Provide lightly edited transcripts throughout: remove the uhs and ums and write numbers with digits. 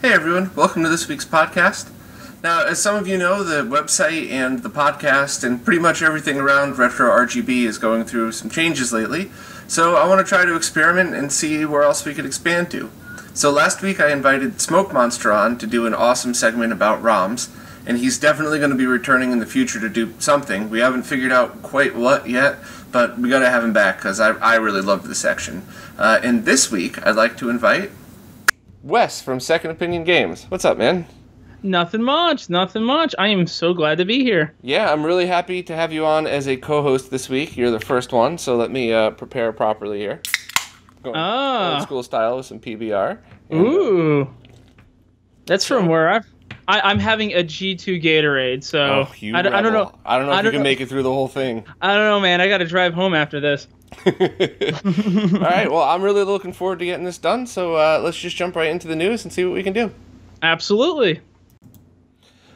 Hey everyone, welcome to this week's podcast. Now, as some of you know, the website and the podcast and pretty much everything around RetroRGB is going through some changes lately, so I want to try to experiment and see where else we could expand to. So last week I invited Smokemonster on to do an awesome segment about ROMs, and he's definitely going to be returning in the future to do something. We haven't figured out quite what yet, but we got to have him back because I really loved the section. And this week I'd like to invite Wes from Second Opinion Games. What's up, man? Nothing much, nothing much. I am so glad to be here. Yeah, I'm really happy to have you on as a co-host this week. You're the first one, so let me prepare properly here. Going old school style with some PBR. And, ooh. That's from where I'm having a G2 Gatorade, so I don't know. I don't know if you can make it through the whole thing. I don't know, man. I got to drive home after this. All right, well, I'm really looking forward to getting this done, so let's just jump right into the news and see what we can do. Absolutely.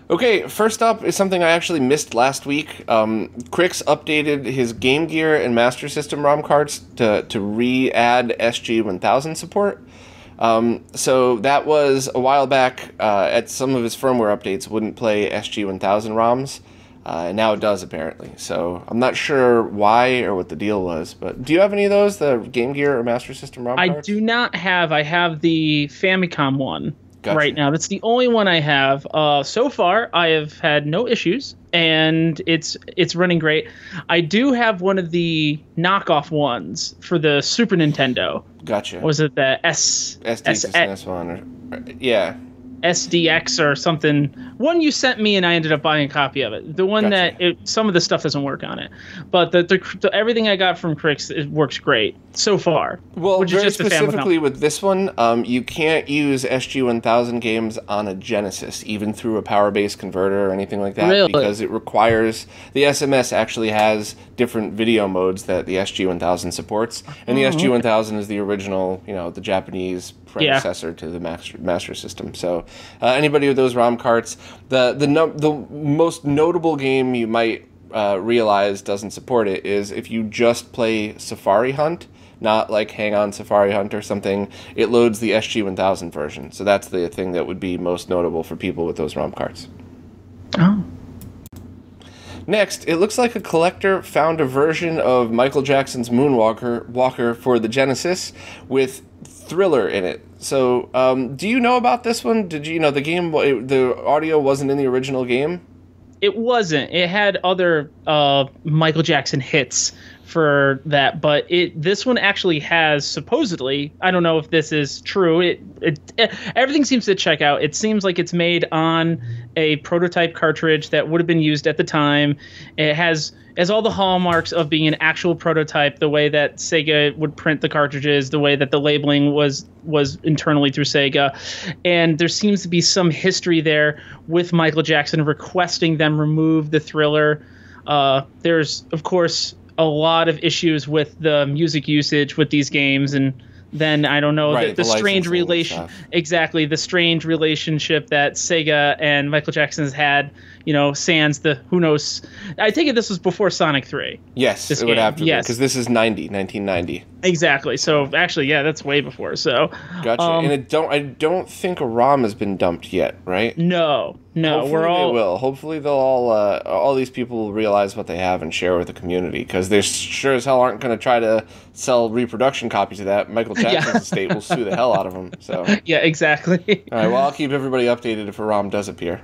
Okay, first up is something I actually missed last week. Krikzz updated his Game Gear and Master System ROM cards to re-add SG-1000 support. So that was a while back. At some of his firmware updates wouldn't play SG-1000 ROMs. And now it does, apparently. So I'm not sure why or what the deal was. But do you have any of those, the Game Gear or Master System ROM cards? I do not have. I have the Famicom one right now. That's the only one I have. So far, I have had no issues, and it's running great. I do have one of the knockoff ones for the Super Nintendo. Gotcha. Was it the SNES one? Yeah. SDX or something. One you sent me, and I ended up buying a copy of it. The one that some of the stuff doesn't work on it, but the everything I got from Krikzz, it works great so far. Well, very specifically with this one, you can't use SG-1000 games on a Genesis, even through a power-based converter or anything like that, really? Because it requires the SMS actually has different video modes that the SG-1000 supports, and the SG-1000 is the original, the Japanese predecessor to the Master System. So anybody with those ROM carts, the most notable game you might realize doesn't support it is if you just play Safari Hunt, not like Hang On Safari Hunt or something, it loads the SG-1000 version. So that's the thing that would be most notable for people with those ROM carts. Oh. Next, it looks like a collector found a version of Michael Jackson's Moonwalker for the Genesis with Thriller in it. So, do you know about this one? Did you know the game? The audio wasn't in the original game. It wasn't. It had other Michael Jackson hits for that, but this one actually has, supposedly, I don't know if this is true, everything seems to check out. It seems like it's made on a prototype cartridge that would have been used at the time. It has all the hallmarks of being an actual prototype, the way that Sega would print the cartridges, the way that the labeling was internally through Sega. And there seems to be some history there with Michael Jackson requesting them remove the Thriller. There's, of course, a lot of issues with the music usage with these games, and then I don't know, the strange relation, exactly, the strange relationship that Sega and Michael Jackson's had, sans the, who knows, I take it this was before Sonic 3. Yes, it would have to be, because this is 1990. Exactly, so actually, yeah, that's way before, so. Gotcha, and I don't think a ROM has been dumped yet, right? No, Hopefully we're all... they will. Hopefully they'll all these people will realize what they have and share with the community, because they sure as hell aren't going to try to sell reproduction copies of that. Michael Jackson's estate will sue the hell out of them. So. Yeah, exactly. All right, well, I'll keep everybody updated if a ROM does appear.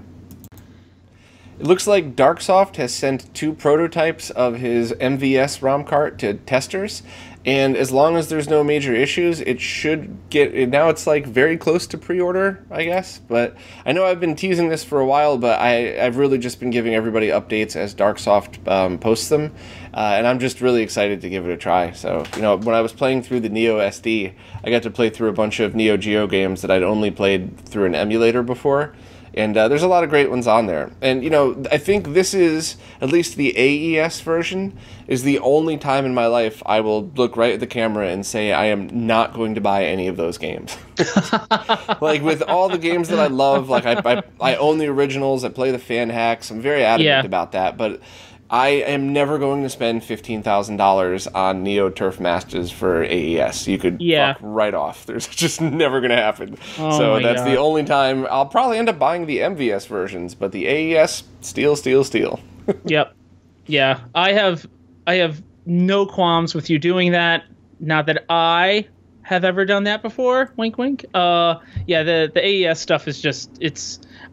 It looks like Darksoft has sent 2 prototypes of his MVS ROM cart to testers, and as long as there's no major issues, it should get... Now it's like very close to pre-order, I guess, but I know I've been teasing this for a while, but I've really just been giving everybody updates as Darksoft posts them, and I'm just really excited to give it a try. So, when I was playing through the Neo SD, I got to play through a bunch of Neo Geo games that I'd only played through an emulator before, and there's a lot of great ones on there. And, I think this is, at least the AES version, is the only time in my life I will look right at the camera and say I am not going to buy any of those games. Like, with all the games that I love, like, I own the originals, I play the fan hacks, I'm very adamant about that, but I am never going to spend $15,000 on Neo Turf Masters for AES. You could fuck right off. There's just never going to happen. Oh so that's God. the only time I'll probably end up buying the MVS versions, but the AES, steal. Yep. Yeah. I have no qualms with you doing that. Not that I have ever done that before. Wink, wink. Yeah, the AES stuff is just,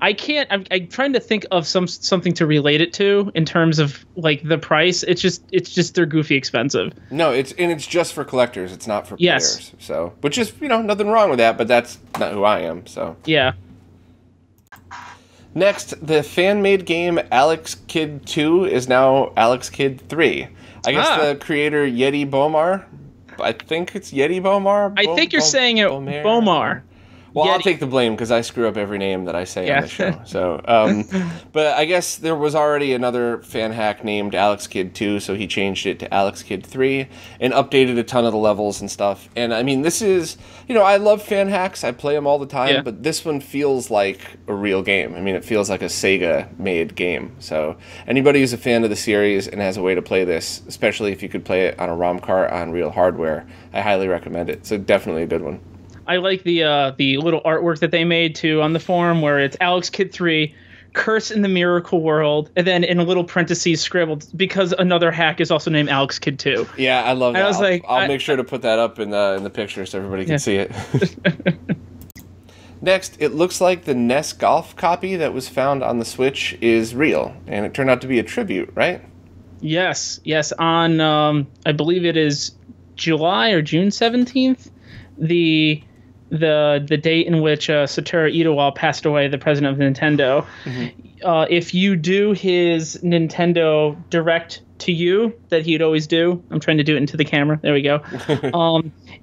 I'm trying to think of something to relate it to in terms of like the price. It's just they're goofy expensive. No, it's just for collectors. It's not for players. So, which is, nothing wrong with that, but that's not who I am. So yeah. Next, the fan-made game Alex Kidd 2 is now Alex Kidd 3. I guess the creator Yeti Bomar. I think it's Yeti Bomar. I think you're saying it Bomar. Well, Yeti. I'll take the blame because I screw up every name that I say on the show. So, but I guess there was already another fan hack named Alex Kidd 2, so he changed it to Alex Kidd 3 and updated a ton of the levels and stuff. And I mean, this is, I love fan hacks. I play them all the time, but this one feels like a real game. I mean, it feels like a Sega-made game. So anybody who's a fan of the series and has a way to play this, especially if you could play it on a ROM cart on real hardware, I highly recommend it. So definitely a good one. I like the little artwork that they made too on the forum where it's Alex Kidd 3, Curse in the Miracle World, and then in a little parentheses scribbled because another hack is also named Alex Kidd 2. Yeah, I love that. And I was I'll make sure to put that up in the picture so everybody can see it. Next, it looks like the NES Golf copy that was found on the Switch is real, and it turned out to be a tribute, right? Yes. On I believe it is July or June 17th, the date in which Satoru Iwata passed away, the president of Nintendo. Mm-hmm. If you do his Nintendo Direct to You that he'd always do, I'm trying to do it into the camera. There we go.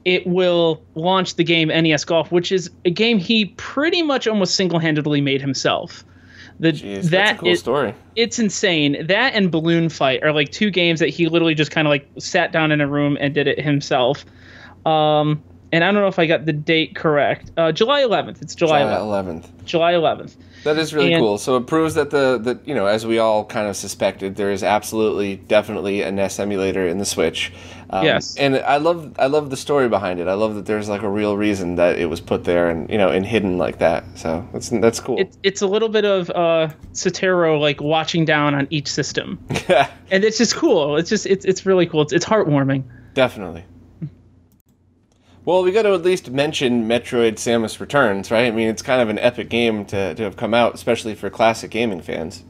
It will launch the game NES Golf, which is a game he pretty much almost single-handedly made himself. Jeez, that's a cool story. It's insane. That and Balloon Fight are like two games that he literally just kind of like sat down in a room and did it himself. And I don't know if I got the date correct. July 11th. It's July 11th. July 11th. That is really cool. So it proves that the as we all kind of suspected, there is definitely a NES emulator in the Switch. Yes. And I love the story behind it. I love that there's like a real reason that it was put there and and hidden like that. So that's cool. It's a little bit of Satoru like watching down on each system. And it's just cool. It's really cool. It's heartwarming. Definitely. Well, we got to at least mention Metroid Samus Returns, right? I mean, it's kind of an epic game to have come out, especially for classic gaming fans.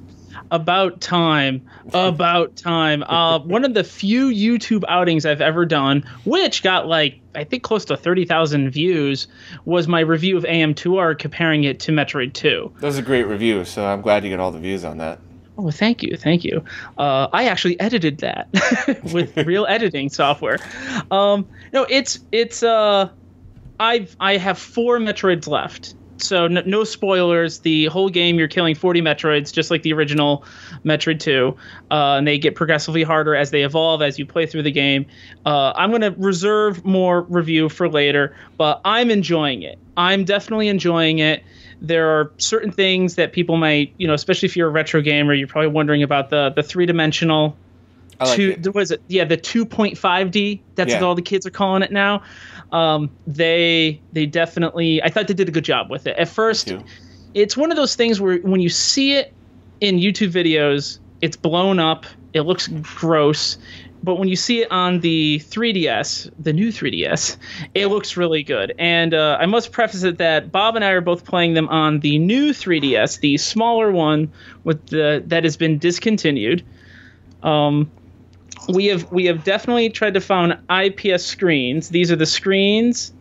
About time. One of the few YouTube outings I've ever done, which got I think close to 30,000 views, was my review of AM2R comparing it to Metroid 2. That was a great review, so I'm glad you got all the views on that. Oh, thank you. I actually edited that with real editing software. No, I have 4 Metroids left. So no spoilers. The whole game, you're killing 40 Metroids, just like the original Metroid 2. And they get progressively harder as they evolve, as you play through the game. I'm going to reserve more review for later, but I'm enjoying it. I'm definitely enjoying it. There are certain things that people might, especially if you're a retro gamer, you're probably wondering about the three-dimensional. Was it? Yeah, the 2.5D. That's what all the kids are calling it now. They definitely. I thought they did a good job with it. At first, it's one of those things where when you see it in YouTube videos, it's blown up. It looks gross. But when you see it on the 3DS, the new 3DS, it looks really good. And I must preface it that Bob and I are both playing them on the new 3DS, the smaller one that has been discontinued. We have definitely tried to find IPS screens. These are the screens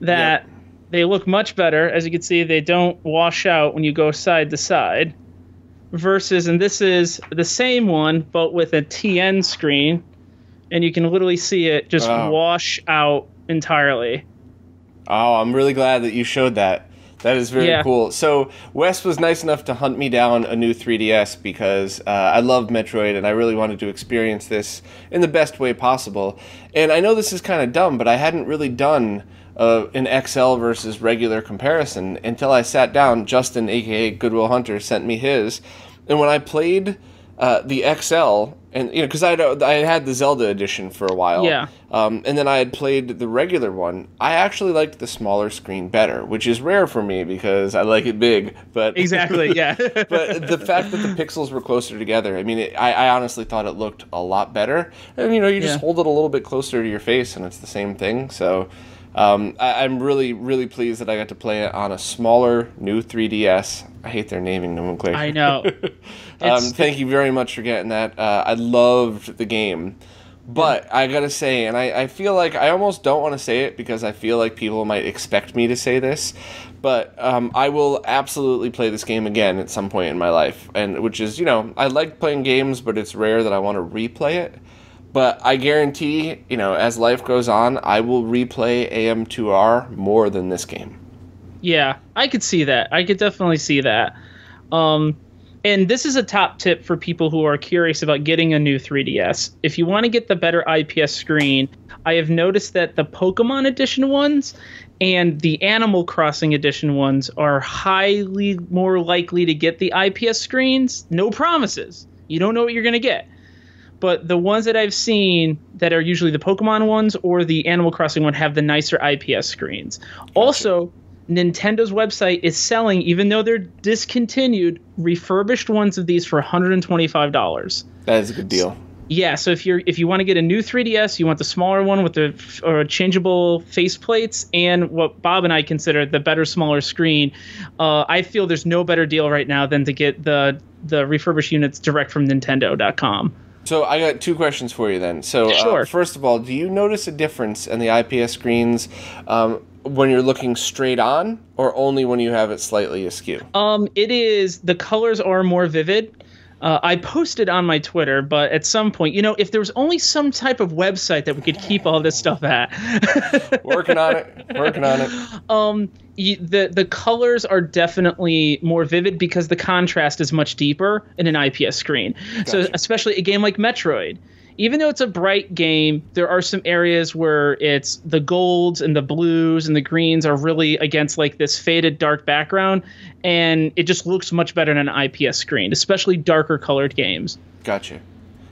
that they look much better. As you can see, they don't wash out when you go side to side. Versus, and this is the same one, but with a TN screen. And you can literally see it just wash out entirely. Oh, I'm really glad that you showed that. That is very cool. So Wes was nice enough to hunt me down a new 3DS because I love Metroid and I really wanted to experience this in the best way possible. And I know this is kind of dumb, but I hadn't really done an XL versus regular comparison until I sat down. Justin, a.k.a. Goodwill Hunter, sent me his. And when I played the XL, and because I had the Zelda edition for a while, Yeah. and then I had played the regular one. I actually liked the smaller screen better, which is rare for me because I like it big. But Exactly, yeah. but the fact that the pixels were closer together, I mean, I honestly thought it looked a lot better. And you just hold it a little bit closer to your face, and it's the same thing. So I'm really, really pleased that I got to play it on a smaller, new 3DS. I hate their naming nomenclature. I know. Thank you very much for getting that. I loved the game. But I gotta say, and I feel like I almost don't want to say it because I feel like people might expect me to say this, but I will absolutely play this game again at some point in my life. And which is, I like playing games, but it's rare that I want to replay it. But I guarantee, as life goes on, I will replay AM2R more than this game. Yeah, I could see that. I could definitely see that. And this is a top tip for people who are curious about getting a new 3DS. If you want to get the better IPS screen, I have noticed that the Pokemon Edition ones and the Animal Crossing Edition ones are highly more likely to get the IPS screens. No promises. You don't know what you're going to get. But the ones that I've seen that are usually the Pokemon ones or the Animal Crossing one have the nicer IPS screens. Gotcha. Also, Nintendo's website is selling, even though they're discontinued, refurbished ones of these for $125. That is a good deal. Yeah, so if you want to get a new 3DS, you want the smaller one with the changeable faceplates and what Bob and I consider the better, smaller screen, I feel there's no better deal right now than to get the refurbished units direct from Nintendo.com. So I got two questions for you then. So Sure. First of all, do you notice a difference in the IPS screens when you're looking straight on or only when you have it slightly askew? It is, the colors are more vivid. I posted on my Twitter, but at some point, if there was only some type of website that we could keep all this stuff at. Working on it. The colors are definitely more vivid because the contrast is much deeper in an IPS screen. Gotcha. So especially a game like Metroid. Even though it's a bright game, there are some areas where it's the golds and the blues and the greens are really against like this faded dark background, and it just looks much better on an IPS screen, especially darker colored games. Gotcha.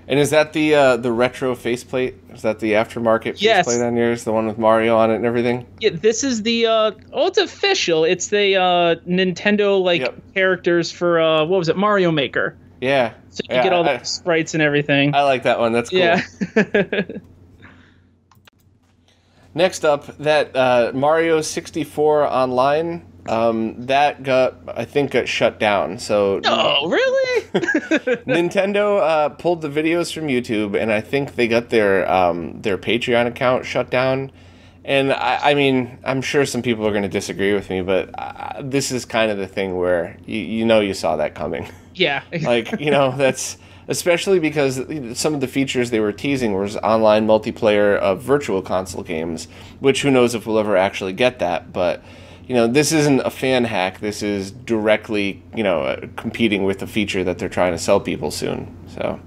And is that the retro faceplate? Is that the aftermarket faceplate on yours? The one with Mario on it and everything? Yeah, this is the it's official. It's the Nintendo characters for what was it? Mario Maker. Yeah. So you get all the sprites and everything. I like that one. That's cool. Yeah. Next up, that Mario 64 Online, that got shut down. So oh, really? Nintendo pulled the videos from YouTube, and I think they got their Patreon account shut down. And I mean, I'm sure some people are going to disagree with me, but this is kind of the thing where you saw that coming. Yeah. That's especially because some of the features they were teasing was online multiplayer of virtual console games, which who knows if we'll ever actually get that. But, this isn't a fan hack. This is directly, competing with the feature that they're trying to sell people soon. So.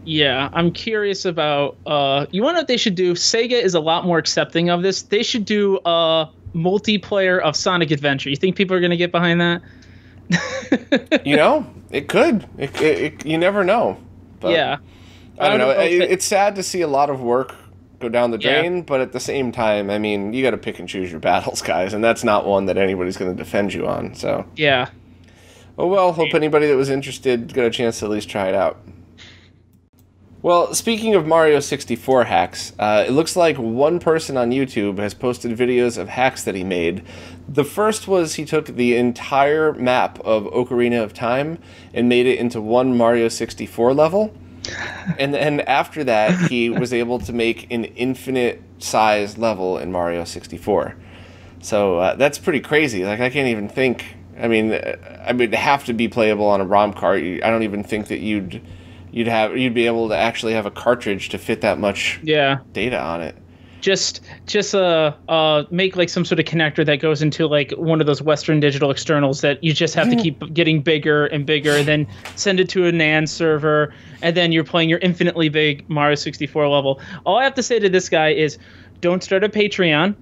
Yeah, I'm curious about, you want to know what they should do? Sega is a lot more accepting of this. They should do a multiplayer of Sonic Adventure. You think people are going to get behind that? It could. You never know. But yeah. I don't know. It's sad to see a lot of work go down the drain, but at the same time, I mean, you got to pick and choose your battles, guys, and that's not one that anybody's going to defend you on. So yeah. Oh well, hope anybody that was interested got a chance to at least try it out. Well, speaking of Mario 64 hacks, it looks like one person on YouTube has posted videos of hacks that he made. The first was he took the entire map of Ocarina of Time and made it into one Mario 64 level. And then after that, he was able to make an infinite size level in Mario 64. So that's pretty crazy. Like, I can't even think. I mean, it'd have to be playable on a ROM card. I don't even think that you'd be able to actually have a cartridge to fit that much data on it. Just make like some sort of connector that goes into like one of those Western Digital externals that you just have to keep getting bigger and bigger, and then send it to a NAND server, and then you're playing your infinitely big Mario 64 level. All I have to say to this guy is, don't start a Patreon.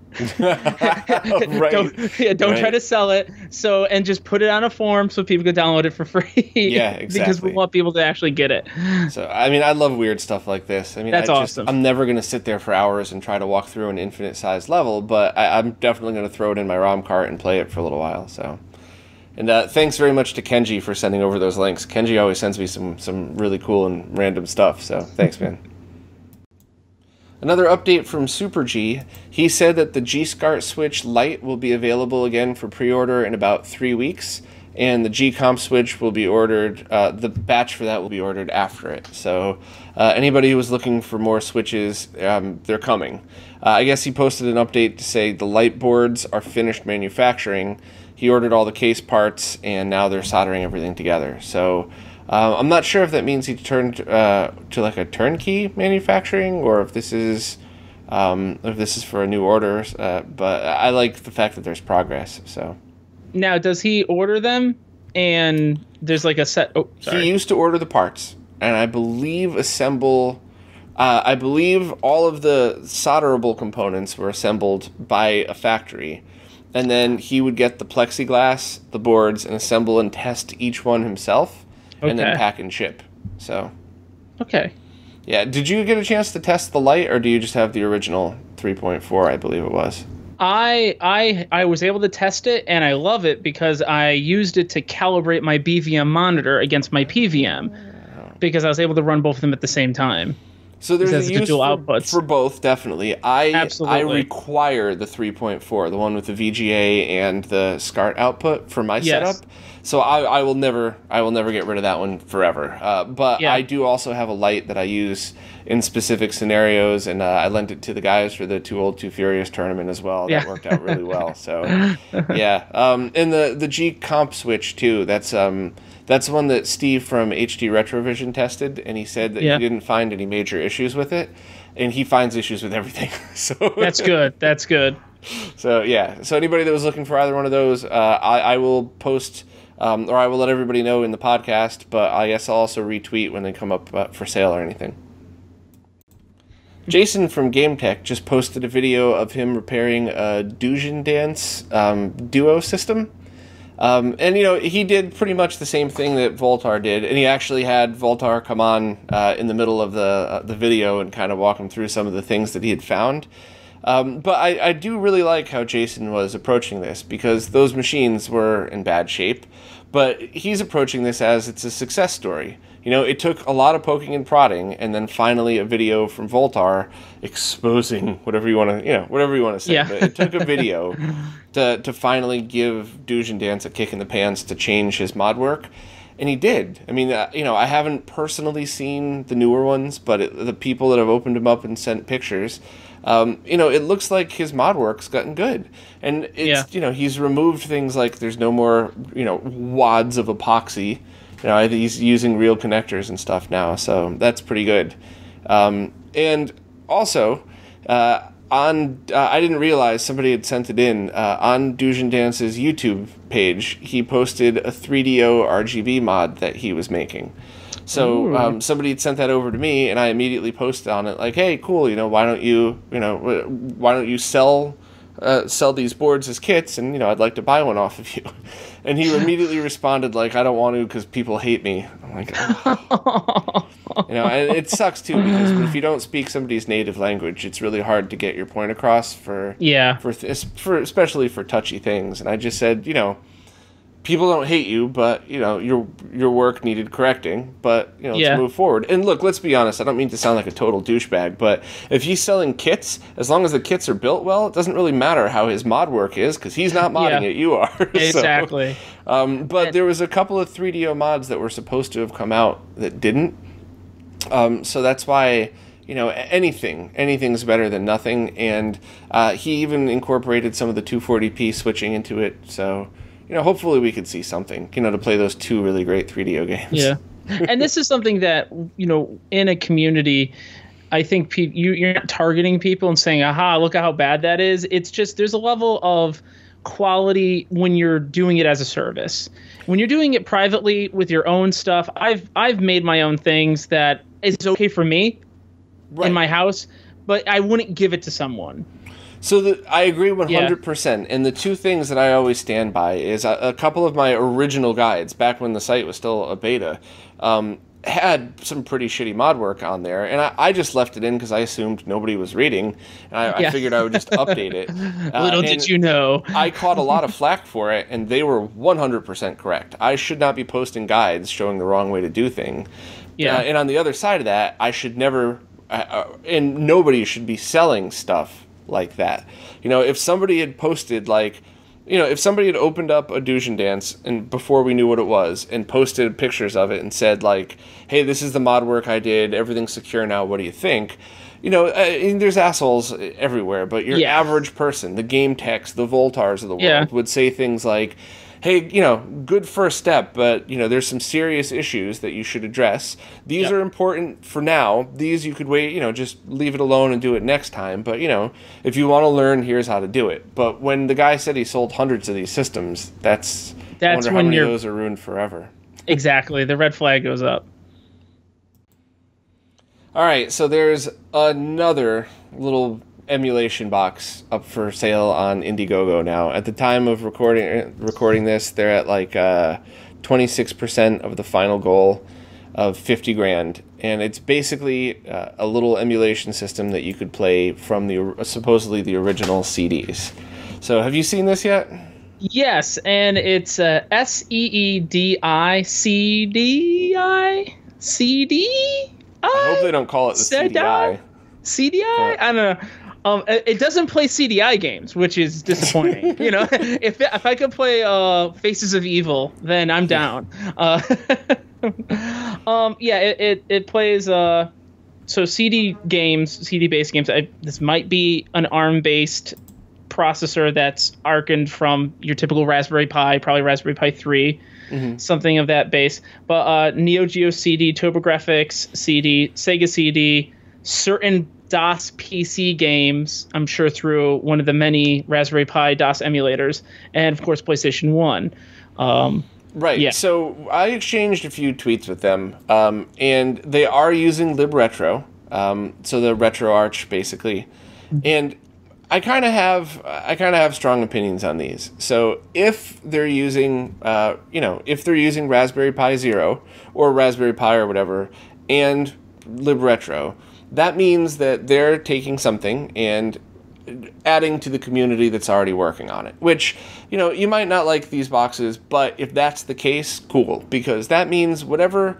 Right. Don't try to sell it. So, and just put it on a form so people can download it for free. Yeah, exactly. Because we want people to actually get it. So, I mean, I love weird stuff like this. I mean, That's awesome. I'm never going to sit there for hours and try to walk through an infinite-sized level, but I'm definitely going to throw it in my ROM cart and play it for a little while. So, and thanks very much to Kenji for sending over those links. Kenji always sends me some really cool and random stuff. So, thanks, man. Another update from Super G. He said that the G-SCART Switch Lite will be available again for pre-order in about 3 weeks, and the G-Comp Switch will be ordered, the batch for that will be ordered after it. So anybody who was looking for more Switches, they're coming. I guess he posted an update to say the light boards are finished manufacturing. He ordered all the case parts, and now they're soldering everything together. So I'm not sure if that means he turned to like a turnkey manufacturing, or if this is for a new order. But I like the fact that there's progress. So now, does he order them and there's like a set? Oh, sorry. He used to order the parts, and I believe assemble. I believe all of the solderable components were assembled by a factory, and then he would get the plexiglass, the boards, and assemble and test each one himself. Okay. And then pack and ship. So, okay. Yeah. Did you get a chance to test the Lite, or do you just have the original 3.4? I believe it was. I was able to test it, and I love it because I used it to calibrate my BVM monitor against my PVM, because I was able to run both of them at the same time. So there's a use dual outputs for both, definitely. Absolutely. I require the 3.4, the one with the VGA and the SCART output for my setup. So I will never get rid of that one forever. But yeah. I do also have a Lite that I use in specific scenarios, and I lent it to the guys for the Too Old Too Furious tournament as well. That worked out really well. So yeah, and the G Comp Switch too. That's one that Steve from HD Retrovision tested, and he said that he didn't find any major issues with it, and he finds issues with everything. So that's good. That's good. So yeah, so anybody that was looking for either one of those, I will post, or I will let everybody know in the podcast, but I guess I'll also retweet when they come up for sale or anything. Jason from Gametech just posted a video of him repairing a Doujindance Duo system. And, you know, he did pretty much the same thing that Voltar did, and he actually had Voltar come on in the middle of the video and kind of walk him through some of the things that he had found. But I do really like how Jason was approaching this, because those machines were in bad shape, but he's approaching this as it's a success story. You know, it took a lot of poking and prodding, and then finally a video from Voltar exposing whatever you want to say. Yeah. But it took a video to finally give Doujindance a kick in the pants to change his mod work, and he did. I mean, you know, I haven't personally seen the newer ones, but the people that have opened them up and sent pictures, you know, it looks like his mod work's gotten good. And it's, you know, he's removed things like there's no more, you know, wads of epoxy. You know, he's using real connectors and stuff now, so that's pretty good. And also, I didn't realize somebody had sent it in. On Doujindance's YouTube page, he posted a 3DO RGB mod that he was making. So somebody had sent that over to me, and I immediately posted on it like, "Hey, cool! You know, why don't you sell these boards as kits? And you know, I'd like to buy one off of you." And he immediately responded like, "I don't want to because people hate me." I'm like, oh. You know, and it sucks too, because if you don't speak somebody's native language, it's really hard to get your point across for especially for touchy things. And I just said, you know, people don't hate you, but you know, your work needed correcting, but you know, let's move forward. And look, let's be honest, I don't mean to sound like a total douchebag, but if he's selling kits, as long as the kits are built well, it doesn't really matter how his mod work is, because he's not modding it, you are. Exactly. So, but there was a couple of 3DO mods that were supposed to have come out that didn't. So that's why, you know, anything's better than nothing. And he even incorporated some of the 240p switching into it. So, you know, hopefully we could see something, you know, to play those two really great 3DO games. Yeah. And this is something that, you know, in a community, I think you're not targeting people and saying, aha, look at how bad that is. It's just there's a level of quality when you're doing it as a service. When you're doing it privately with your own stuff, I've made my own things that is okay for me in my house, but I wouldn't give it to someone. So I agree 100%. And the two things that I always stand by is a couple of my original guides, back when the site was still a beta, had some pretty shitty mod work on there. And I just left it in because I assumed nobody was reading. And I figured I would just update it. Little did you know. I caught a lot of flack for it, and they were 100% correct. I should not be posting guides showing the wrong way to do things. Yeah. And on the other side of that, I should never, and nobody should be selling stuff like that. You know, if somebody had posted, like, you know, if somebody had opened up a Doujindance and before we knew what it was and posted pictures of it and said, like, hey, this is the mod work I did, everything's secure now, what do you think? You know, there's assholes everywhere, but your average person, the game techs, the Voltars of the world, would say things like, hey, you know, good first step, but, you know, there's some serious issues that you should address. These are important for now. These you could wait, you know, just leave it alone and do it next time. But, you know, if you want to learn, here's how to do it. But when the guy said he sold hundreds of these systems, that's I wonder how many of those are ruined forever. Exactly. The red flag goes up. All right, so there's another little emulation box up for sale on Indiegogo now. At the time of recording this, they're at like 26% of the final goal of 50 grand, and it's basically a little emulation system that you could play from the supposedly the original CDs. So have you seen this yet? Yes, and it's SEEDI CD. I hope they don't call it the CDI. CDI? I don't know. It doesn't play CDI games, which is disappointing. You know, if I could play Faces of Evil, then I'm down. It plays so CD-based games. This might be an ARM-based processor that's archened from your typical Raspberry Pi, probably Raspberry Pi 3, something of that base. But Neo Geo CD, TurboGrafx CD, Sega CD, certain DOS PC games, I'm sure through one of the many Raspberry Pi DOS emulators, and of course PlayStation 1. Right. Yeah. So I exchanged a few tweets with them, and they are using libretro, so the RetroArch basically, and I kind of have strong opinions on these. So if they're using, if they're using Raspberry Pi Zero or Raspberry Pi or whatever, and libretro, that means that they're taking something and adding to the community that's already working on it, which, you know, you might not like these boxes, but if that's the case, cool, because that means whatever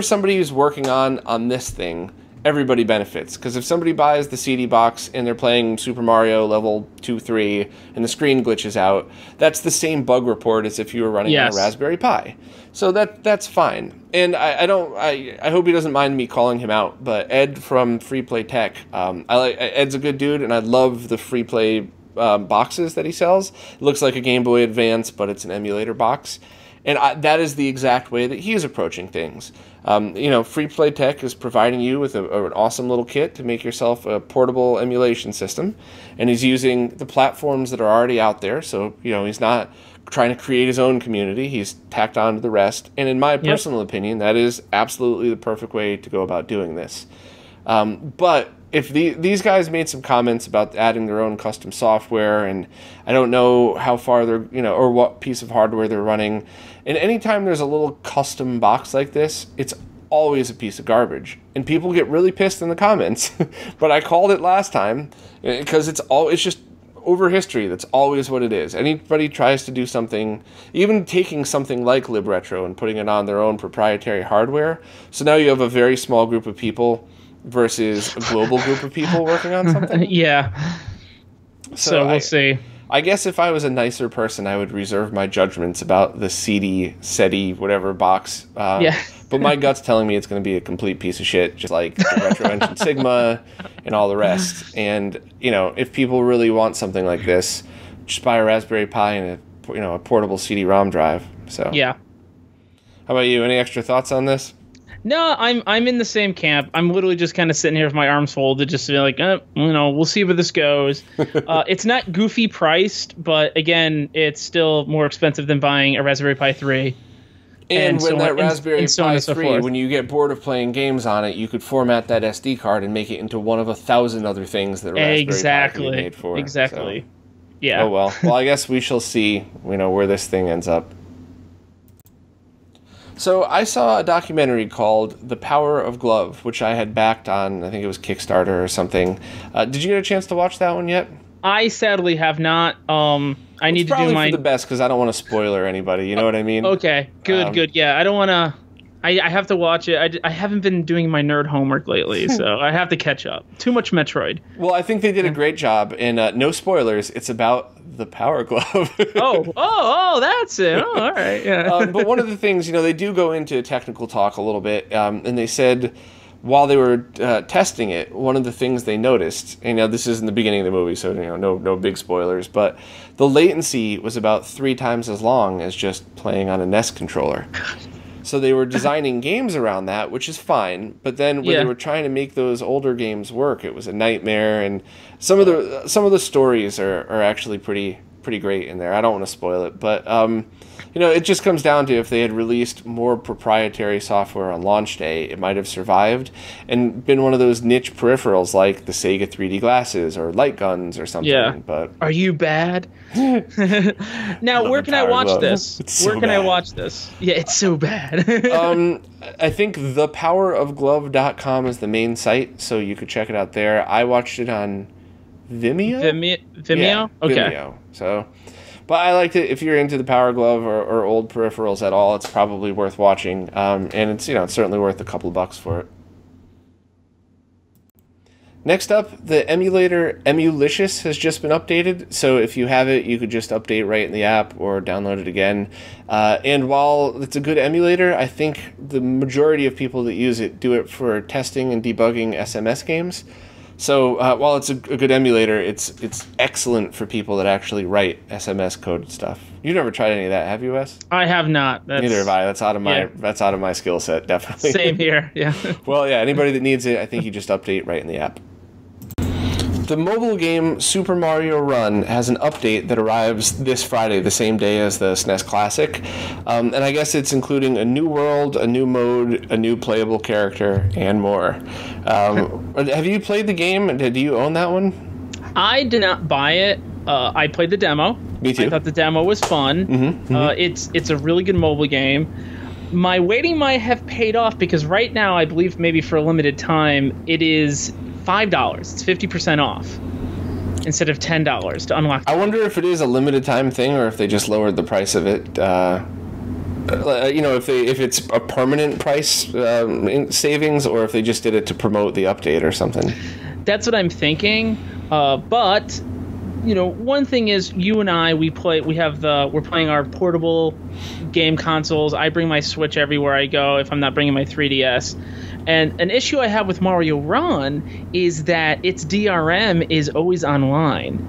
somebody is working on this thing, everybody benefits. Because if somebody buys the CD box and they're playing Super Mario level 2-3 and the screen glitches out, that's the same bug report as if you were running on a Raspberry Pi. So that's fine. And I hope he doesn't mind me calling him out, but Ed from Free Play Tech, Ed's a good dude, and I love the Free Play boxes that he sells. It looks like a Game Boy Advance, but it's an emulator box. And that is the exact way that he is approaching things. Free Play Tech is providing you with an awesome little kit to make yourself a portable emulation system. And he's using the platforms that are already out there. So, you know, he's not trying to create his own community. He's tacked on to the rest. And in my personal opinion, that is absolutely the perfect way to go about doing this. But if these guys made some comments about adding their own custom software, and I don't know how far they're, or what piece of hardware they're running. And anytime there's a little custom box like this, it's always a piece of garbage. And people get really pissed in the comments. But I called it last time because it's just over history. That's always what it is. Anybody tries to do something, even taking something like libretro and putting it on their own proprietary hardware. So now you have a very small group of people versus a global group of people working on something. Yeah. So we'll see. I guess if I was a nicer person, I would reserve my judgments about the CD, whatever box. But my gut's telling me it's going to be a complete piece of shit, just like the Retro Engine Sigma and all the rest. And, if people really want something like this, just buy a Raspberry Pi and a portable CD-ROM drive. So yeah. How about you? Any extra thoughts on this? No, I'm in the same camp. I'm literally just kind of sitting here with my arms folded, just to be like, we'll see where this goes. It's not goofy priced, but again, it's still more expensive than buying a Raspberry Pi 3. And when that Raspberry and so on Pi and so 3, forth. when you get bored of playing games on it, you could format that SD card and make it into one of 1,000 other things that a Raspberry Pi can be made for. Exactly. So. Yeah. Oh, well. Well, I guess we shall see, where this thing ends up. So I saw a documentary called The Power of Glove, which I had backed on, I think it was Kickstarter or something. Did you get a chance to watch that one yet? I sadly have not. I need to do my... for the best, because I don't want to spoiler anybody, you know what I mean? Okay, good. Yeah, I don't want to... I have to watch it. I haven't been doing my nerd homework lately, so I have to catch up. Too much Metroid. Well, I think they did a great job, and no spoilers, it's about the Power Glove. oh, that's it. Oh, all right, yeah. But one of the things, they do go into technical talk a little bit, and they said while they were testing it, one of the things they noticed, and this is in the beginning of the movie, so no big spoilers, but the latency was about 3 times as long as just playing on a NES controller. So they were designing games around that, which is fine. But then when they were trying to make those older games work, it was a nightmare. And some of the stories are actually pretty great in there. I don't want to spoil it, but it just comes down to if they had released more proprietary software on launch day, it might have survived and been one of those niche peripherals like the Sega 3D glasses or light guns or something. Yeah. But are you bad? Now, where can I watch this? Where can I watch this? Yeah, it's so bad. I think thepowerofglove.com is the main site, so you could check it out there. I watched it on Vimeo? Vimeo? Yeah, okay. Vimeo. So, but I liked it. If you're into the Power Glove or old peripherals at all, it's probably worth watching. And it's it's certainly worth a couple of bucks for it. Next up, the emulator Emulicious has just been updated, so if you have it, you could just update right in the app or download it again. And while it's a good emulator, I think the majority of people that use it do it for testing and debugging SMS games. So while it's a good emulator, it's excellent for people that actually write SMS coded stuff. You've never tried any of that, have you, Wes? I have not. Neither have I. That's out of my skill set, definitely. Same here. Yeah. Well, yeah. Anybody that needs it, I think you just update right in the app. The mobile game Super Mario Run has an update that arrives this Friday, the same day as the SNES Classic. And I guess it's including a new world, a new mode, a new playable character, and more. Have you played the game? Do you own that one? I did not buy it. I played the demo. Me too. I thought the demo was fun. It's a really good mobile game. My waiting might have paid off because right now, I believe maybe for a limited time, it is $5. It's 50% off instead of $10 to unlock. I wonder if it is a limited time thing or if they just lowered the price of it. If it's a permanent price savings or if they just did it to promote the update or something. That's what I'm thinking. But one thing is you and I we're playing our portable game consoles. I bring my Switch everywhere I go if I'm not bringing my 3DS. And an issue I have with Mario Run is that its DRM is always online.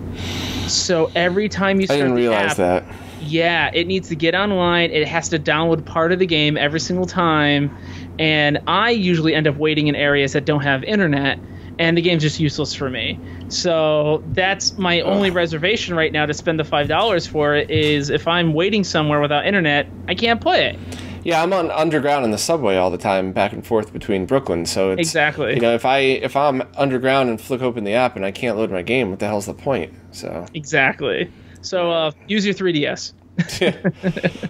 So every time you start I didn't realize that. Yeah, it needs to get online. It has to download part of the game every single time. And I usually end up waiting in areas that don't have internet. And the game's just useless for me. So that's my only reservation right now to spend the $5 for it is if I'm waiting somewhere without internet, I can't play it. Yeah, I'm on underground in the subway all the time, back and forth between Brooklyn. So it's, exactly. If I'm underground and flick open the app and I can't load my game, what the hell's the point? So exactly. So use your 3DS.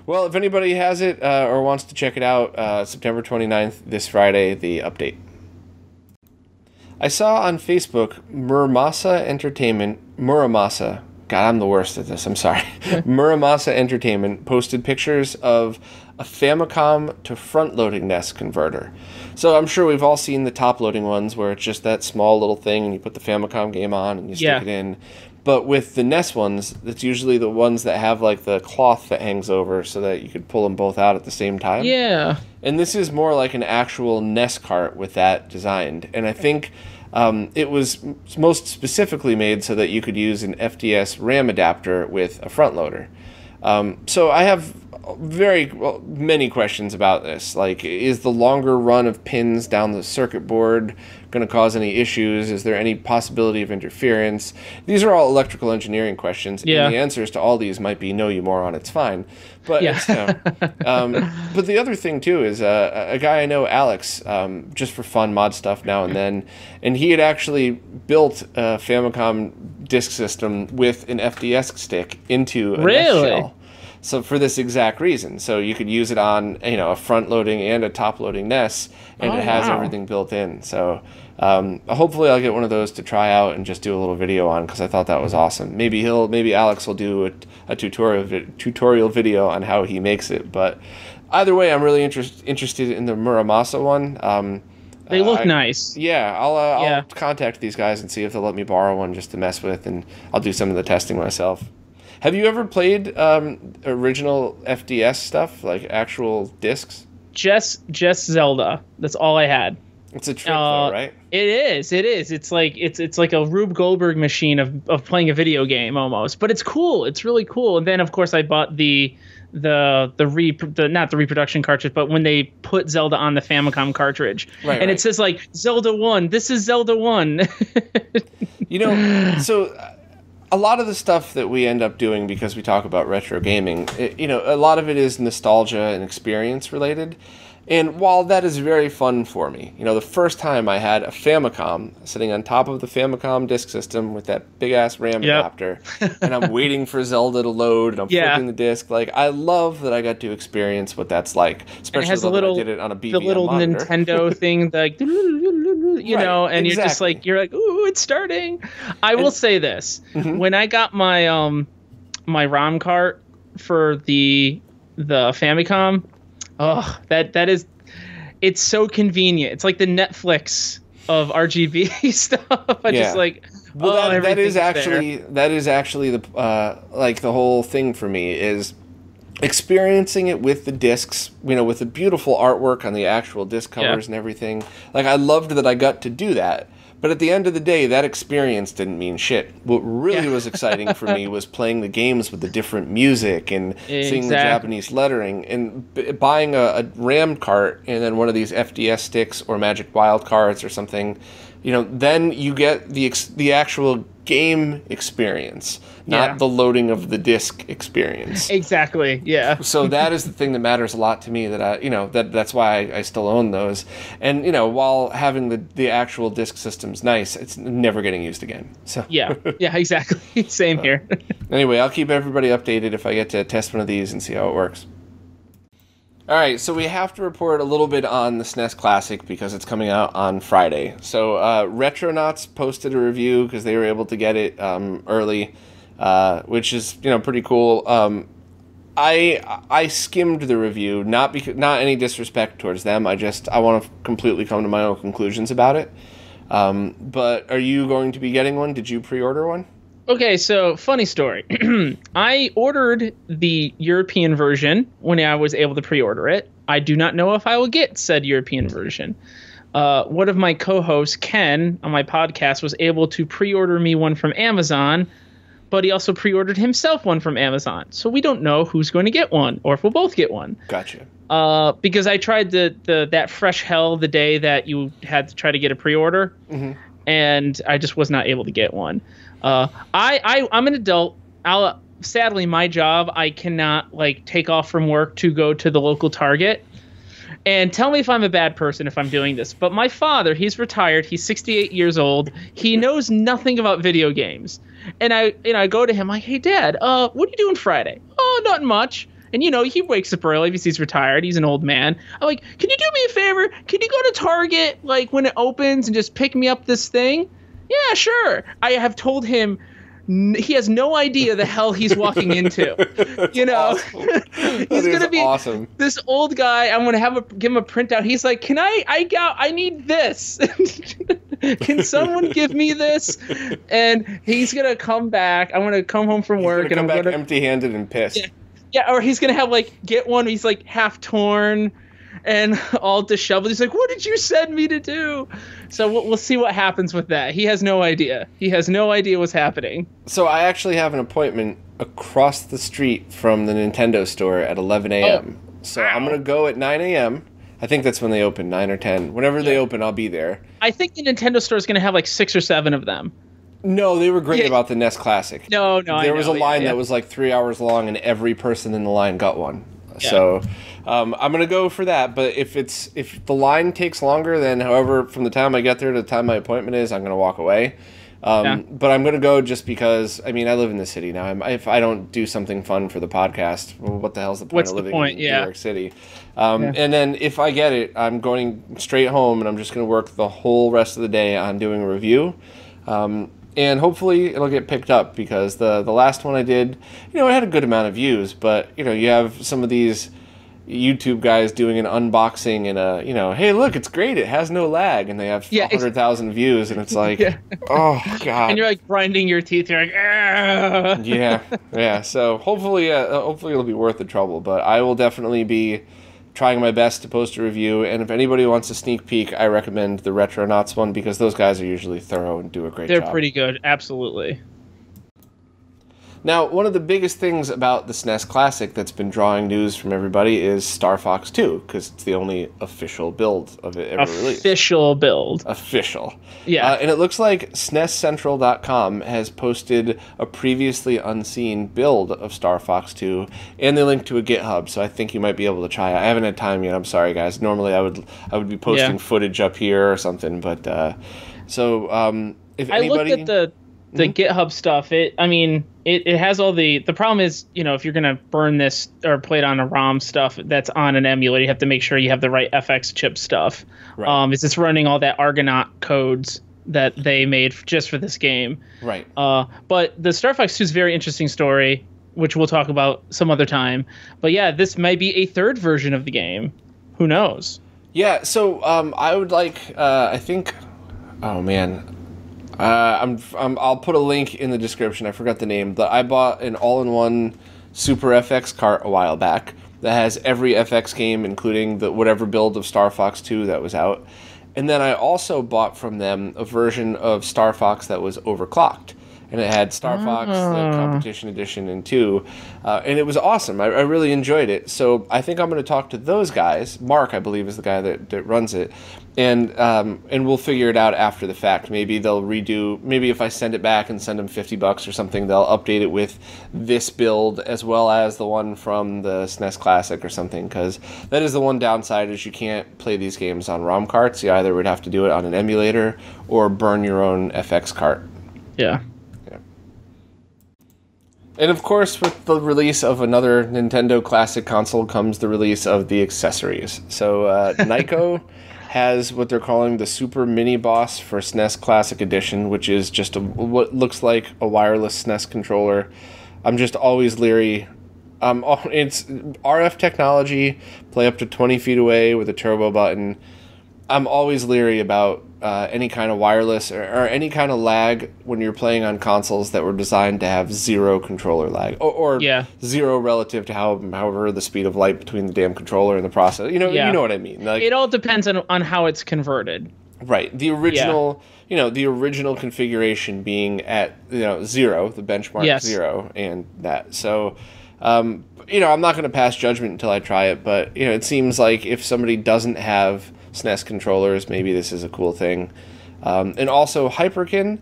Well, if anybody has it or wants to check it out, September 29th, this Friday, the update. I saw on Facebook Muramasa Entertainment. God, I'm the worst at this. I'm sorry. Muramasa Entertainment posted pictures of a Famicom to front-loading NES converter. So I'm sure we've all seen the top-loading ones where it's just that small little thing and you put the Famicom game on and you stick it in. But with the NES ones, it's usually the ones that have like the cloth that hangs over so that you could pull them both out at the same time. Yeah. And this is more like an actual NES cart with that designed. And I think it was most specifically made so that you could use an FDS RAM adapter with a front loader. So I have many questions about this. Like, is the longer run of pins down the circuit board going to cause any issues? Is there any possibility of interference? These are all electrical engineering questions, and the answers to all these might be, no, you moron, it's fine. But yeah. but the other thing too is a guy I know, Alex, just for fun mod stuff now and then, and he had actually built a Famicom disk system with an FDS stick into a NES shell. So for this exact reason, so you could use it on a front loading and a top loading NES, and it has everything built in. So hopefully I'll get one of those to try out and just do a little video on, because I thought that was awesome. Maybe Alex will do a tutorial video on how he makes it. But either way, I'm really interested in the Muramasa one. They look nice. Yeah, I'll contact these guys and see if they'll let me borrow one just to mess with, and I'll do some of the testing myself. Have you ever played original FDS stuff, like actual discs? Just Zelda. That's all I had. It's a trick, though, right? It is. It's like a Rube Goldberg machine of playing a video game almost. But it's cool. It's really cool. And then of course I bought not the reproduction cartridge, but when they put Zelda on the Famicom cartridge, and it says like Zelda 1. This is Zelda 1. So. A lot of the stuff that we end up doing because we talk about retro gaming, a lot of it is nostalgia and experience related. And while that is very fun for me, the first time I had a Famicom sitting on top of the Famicom disk system with that big-ass RAM adapter, and I'm waiting for Zelda to load, and I'm flipping the disc. Like, I love that I got to experience what that's like, especially when I did it on a BBM the little monitor. Nintendo thing, like, and you're just like, ooh, it's starting. I will say this. When I got my my ROM cart for the Famicom, it's so convenient. It's like the Netflix of RGB stuff. That is actually the like the whole thing for me is experiencing it with the discs, with the beautiful artwork on the actual disc covers and everything. Like, I loved that I got to do that. But at the end of the day, that experience didn't mean shit. What really was exciting for me was playing the games with the different music and seeing the Japanese lettering, and buying a RAM cart and then one of these FDS sticks or Magic Wild cards or something. Then you get the actual game experience, not the loading of the disc experience. Exactly. Yeah. So that is the thing that matters a lot to me. That's why I still own those. And while having the actual disc system's nice, it's never getting used again. So yeah, exactly. Same here. Anyway, I'll keep everybody updated if I get to test one of these and see how it works. All right, so we have to report a little bit on the SNES Classic because it's coming out on Friday. So Retronauts posted a review because they were able to get it early, which is pretty cool. I skimmed the review, not any disrespect towards them. I want to completely come to my own conclusions about it. But are you going to be getting one? Did you pre-order one? Okay, so funny story. I ordered the European version when I was able to pre-order it. I do not know if I will get said European version. One of my co-hosts, Ken, on my podcast, was able to pre-order me one from Amazon, but he also pre-ordered himself one from Amazon. So we don't know who's going to get one, or if we'll both get one. Gotcha. Because I tried that fresh hell the day that you had to try to get a pre-order, and I just was not able to get one. I'm an adult. Sadly, my job, I cannot take off from work to go to the local Target. And tell me if I'm a bad person if I'm doing this. But my father, he's retired. He's 68 years old. He knows nothing about video games. And I go to him like, hey, Dad, what are you doing Friday? Oh, nothing much. And, he wakes up early because he's retired. He's an old man. I'm like, can you do me a favor? Can you go to Target when it opens and just pick me up this thing? Yeah, sure. I have told him he has no idea the hell he's walking into. He's gonna be awesome. This old guy. I'm gonna give him a printout. He's like, "Can I need this? Can someone give me this?" And he's gonna come back. I'm gonna come home from work and I'm gonna empty-handed and pissed. Yeah, or he's gonna have get one. He's half torn and all disheveled. He's like, "What did you send me to do?" So we'll see what happens with that. He has no idea. He has no idea what's happening. So I actually have an appointment across the street from the Nintendo store at 11 a.m. So I'm going to go at 9 a.m. I think that's when they open, 9 or 10. Whenever they open, I'll be there. I think the Nintendo store is going to have 6 or 7 of them. No, they were great about the NES Classic. No, There was a line that was like 3 hours long, and every person in the line got one. Yeah. So I'm gonna go for that. But if the line takes longer than however from the time I get there to the time my appointment is, I'm gonna walk away. But I'm gonna go just because I mean I live in the city now. If I don't do something fun for the podcast, well, what the hell's the point of living in New York City? And then if I get it, I'm going straight home, and I'm just gonna work the whole rest of the day on doing a review. And hopefully it'll get picked up because the last one I did, it had a good amount of views, but, you have some of these YouTube guys doing an unboxing and hey, look, it's great. It has no lag. And they have 100,000 views. And it's like, oh, God. And you're like grinding your teeth. You're like, ah. Yeah. So hopefully it'll be worth the trouble. But I will definitely be trying my best to post a review, and if anybody wants a sneak peek, I recommend the Retronauts one because those guys are usually thorough and do a great job. They're pretty good, absolutely. Now, one of the biggest things about the SNES Classic that's been drawing news from everybody is Star Fox 2, because it's the only official build of it ever released. Official build. Official. Yeah. And it looks like SNEScentral.com has posted a previously unseen build of Star Fox 2, and they link to a GitHub, so I think you might be able to try it. I haven't had time yet, I'm sorry, guys. Normally I would be posting footage up here or something, but if anybody... I looked at the GitHub stuff. It has all the problem is, if you're going to burn this or play it on a ROM stuff that's on an emulator, you have to make sure you have the right FX chip stuff. Right. It's running all that Argonaut codes that they made just for this game. Right. But the Star Fox 2 is a very interesting story, which we'll talk about some other time. But yeah, this might be a third version of the game. Who knows? Yeah, so I would like, I think, oh man... I'll put a link in the description. I forgot the name. But I bought an all-in-one Super FX cart a while back that has every FX game, including whatever build of Star Fox 2 that was out. And then I also bought from them a version of Star Fox that was overclocked. And it had Star Fox, the Competition Edition, and 2. And it was awesome. I really enjoyed it. So I think I'm going to talk to those guys. Mark, I believe, is the guy that runs it. And we'll figure it out after the fact. Maybe they'll redo... Maybe if I send it back and send them $50 or something, they'll update it with this build as well as the one from the SNES Classic or something. Because that is the one downside is you can't play these games on ROM carts. You either would have to do it on an emulator or burn your own FX cart. Yeah. And of course, with the release of another Nintendo Classic console comes the release of the accessories. So Nyko has what they're calling the Super Mini Boss for SNES Classic Edition, which is just what looks like a wireless SNES controller. I'm just always leery. It's RF technology, play up to 20 feet away with a turbo button. I'm always leery about any kind of wireless or any kind of lag when you're playing on consoles that were designed to have zero controller lag or zero relative to however the speed of light between the damn controller and the processor. You know what I mean. Like, it all depends on how it's converted. Right. The original, the original configuration being at zero, the benchmark 0, and that. So, I'm not going to pass judgment until I try it, but it seems like if somebody doesn't have SNES controllers, maybe this is a cool thing. And also Hyperkin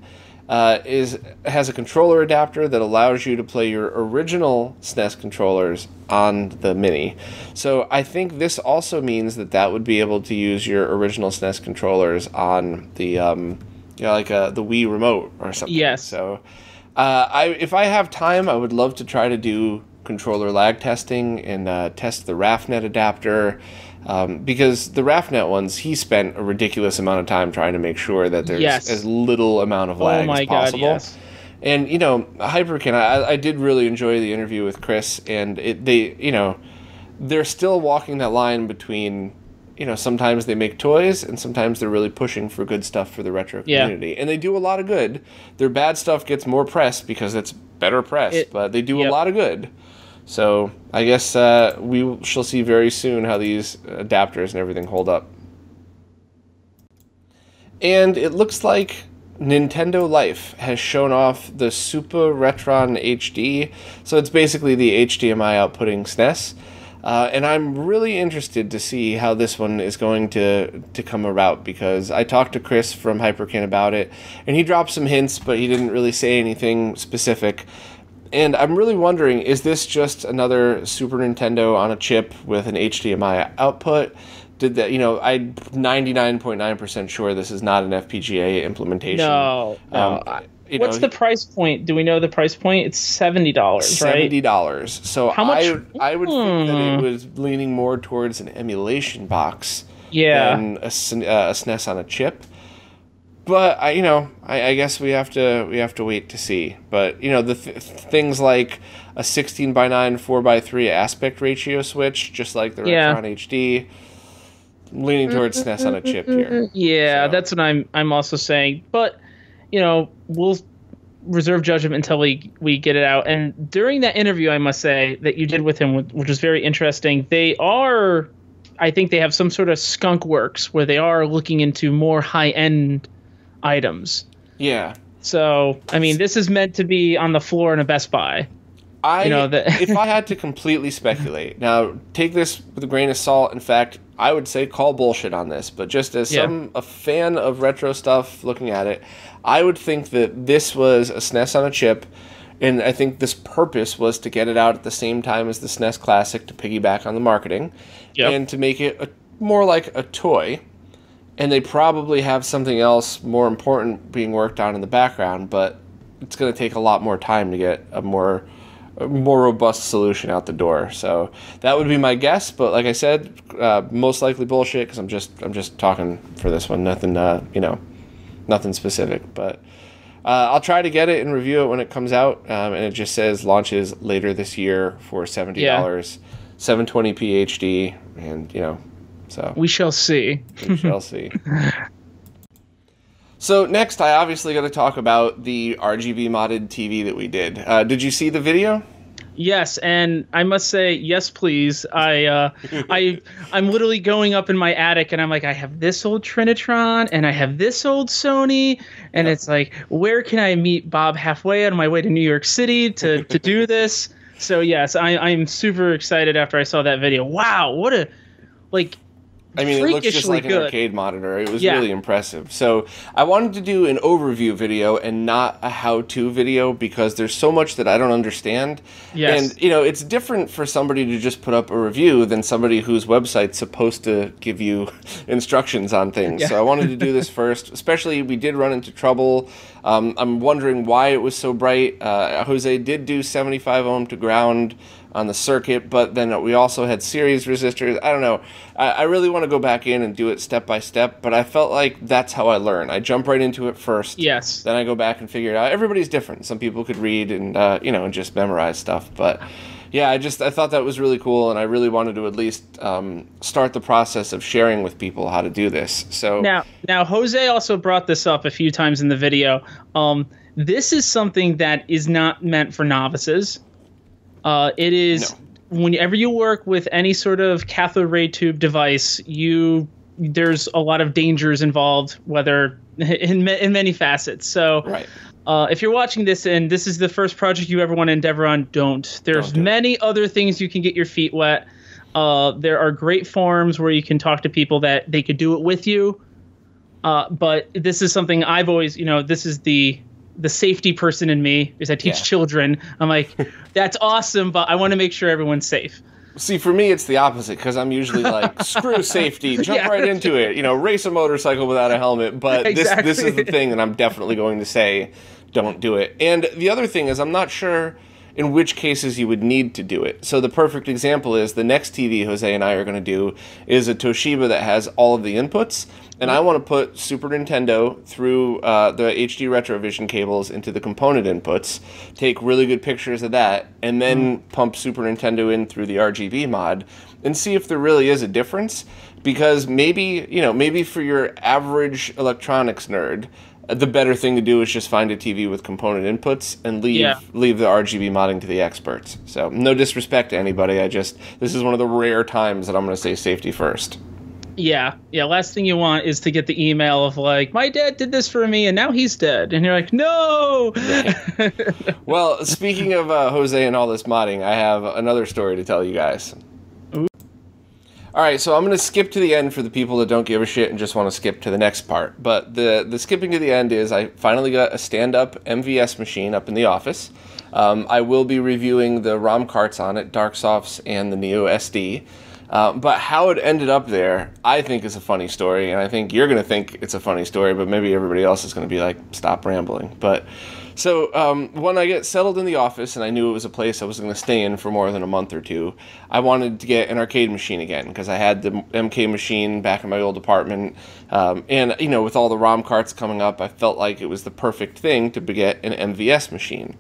has a controller adapter that allows you to play your original SNES controllers on the Mini. So I think this also means that would be able to use your original SNES controllers on the the Wii remote or something. Yes. So if I have time, I would love to try to do controller lag testing and test the RAFnet adapter. Because the RAFnet ones, he spent a ridiculous amount of time trying to make sure that there's as little amount of lag as possible. God, yes. And, Hyperkin, I did really enjoy the interview with Krikzz, and they're still walking that line between, sometimes they make toys, and sometimes they're really pushing for good stuff for the retro community. And they do a lot of good. Their bad stuff gets more press because it's better press, but they do a lot of good. So I guess we shall see very soon how these adapters and everything hold up. And it looks like Nintendo Life has shown off the Super Retron HD. So it's basically the HDMI outputting SNES. And I'm really interested to see how this one is going to come about, because I talked to Chris from Hyperkin about it, and he dropped some hints, but he didn't really say anything specific. And I'm really wondering, is this just another Super Nintendo on a chip with an HDMI output? Did that, I'm 99.9% sure this is not an FPGA implementation. No. What's the price point? Do we know the price point? It's $70, right? $70. So how much? I would think that it was leaning more towards an emulation box than a SNES on a chip. But I guess we have to wait to see. But the things like a 16:9 4:3 aspect ratio switch, just like the Retron HD, leaning towards SNES on a chip here. Yeah, so that's what I'm also saying. But we'll reserve judgment until we get it out. And during that interview, I must say, that you did with him, which was very interesting, I think they have some sort of skunk works where they are looking into more high-end items. Yeah. So, I mean, this is meant to be on the floor in a Best Buy. If I had to completely speculate, now take this with a grain of salt. In fact, I would say call bullshit on this, but just as a fan of retro stuff looking at it, I would think that this was a SNES on a chip, and I think this purpose was to get it out at the same time as the SNES Classic to piggyback on the marketing, and to make it more like a toy. And they probably have something else more important being worked on in the background, but it's going to take a lot more time to get a more robust solution out the door. So that would be my guess, but like I said, most likely bullshit, because I'm just talking for this one. Nothing nothing specific, but I'll try to get it and review it when it comes out. And it just says launches later this year for $70, 720p HD, and so we shall see. We shall see. So next, I obviously got to talk about the RGB modded TV that we did. Did you see the video? Yes, and I must say, yes, please. I'm literally going up in my attic, and I'm like, I have this old Trinitron, and I have this old Sony, and it's like, where can I meet Bob halfway on my way to New York City to do this? So yes, I'm super excited after I saw that video. Wow, what a it looks just like an arcade monitor. It was really impressive. So I wanted to do an overview video and not a how-to video, because there's so much that I don't understand. Yes. And, it's different for somebody to just put up a review than somebody whose website's supposed to give you instructions on things. Yeah. So I wanted to do this first. Especially, we did run into trouble. I'm wondering why it was so bright. Jose did do 75 ohm to ground on the circuit, but then we also had series resistors. I don't know. I really want to go back in and do it step by step, but I felt like that's how I learn. I jump right into it first. Yes. Then I go back and figure it out. Everybody's different. Some people could read and and just memorize stuff, but yeah, I thought that was really cool, and I really wanted to at least start the process of sharing with people how to do this. So now Jose also brought this up a few times in the video. This is something that is not meant for novices. It is whenever you work with any sort of cathode ray tube device, there's a lot of dangers involved, whether in many facets. So if you're watching this and this is the first project you ever want to endeavor on, don't. There's many other things you can get your feet wet. There are great forums where you can talk to people that they could do it with you. But this is something I've always, this is the safety person in me, because I teach children. I'm like, that's awesome, but I want to make sure everyone's safe. See, for me, it's the opposite, because I'm usually like, screw safety, jump right into it, race a motorcycle without a helmet. But this is the thing that I'm definitely going to say, don't do it. And the other thing is, I'm not sure in which cases you would need to do it. So the perfect example is the next TV Jose and I are going to do is a Toshiba that has all of the inputs. And I want to put Super Nintendo through the HD Retrovision cables into the component inputs, take really good pictures of that, and then pump Super Nintendo in through the RGB mod and see if there really is a difference. Because maybe for your average electronics nerd, the better thing to do is just find a TV with component inputs and leave the RGB modding to the experts. So no disrespect to anybody. This is one of the rare times that I'm going to say safety first. Yeah. Last thing you want is to get the email of like, my dad did this for me and now he's dead. And you're like, no. Well, speaking of Jose and all this modding, I have another story to tell you guys. Ooh. All right, so I'm going to skip to the end for the people that don't give a shit and just want to skip to the next part. But the skipping to the end is I finally got a stand-up MVS machine up in the office. I will be reviewing the ROM carts on it, Darksofts and the Neo SD. But how it ended up there, I think is a funny story, and I think you're going to think it's a funny story, but maybe everybody else is going to be like, stop rambling. But so when I get settled in the office and I knew it was a place I was going to stay in for more than a month or two, I wanted to get an arcade machine again because I had the MK machine back in my old apartment. And, you know, with all the ROM carts coming up, I felt like it was the perfect thing to get an MVS machine.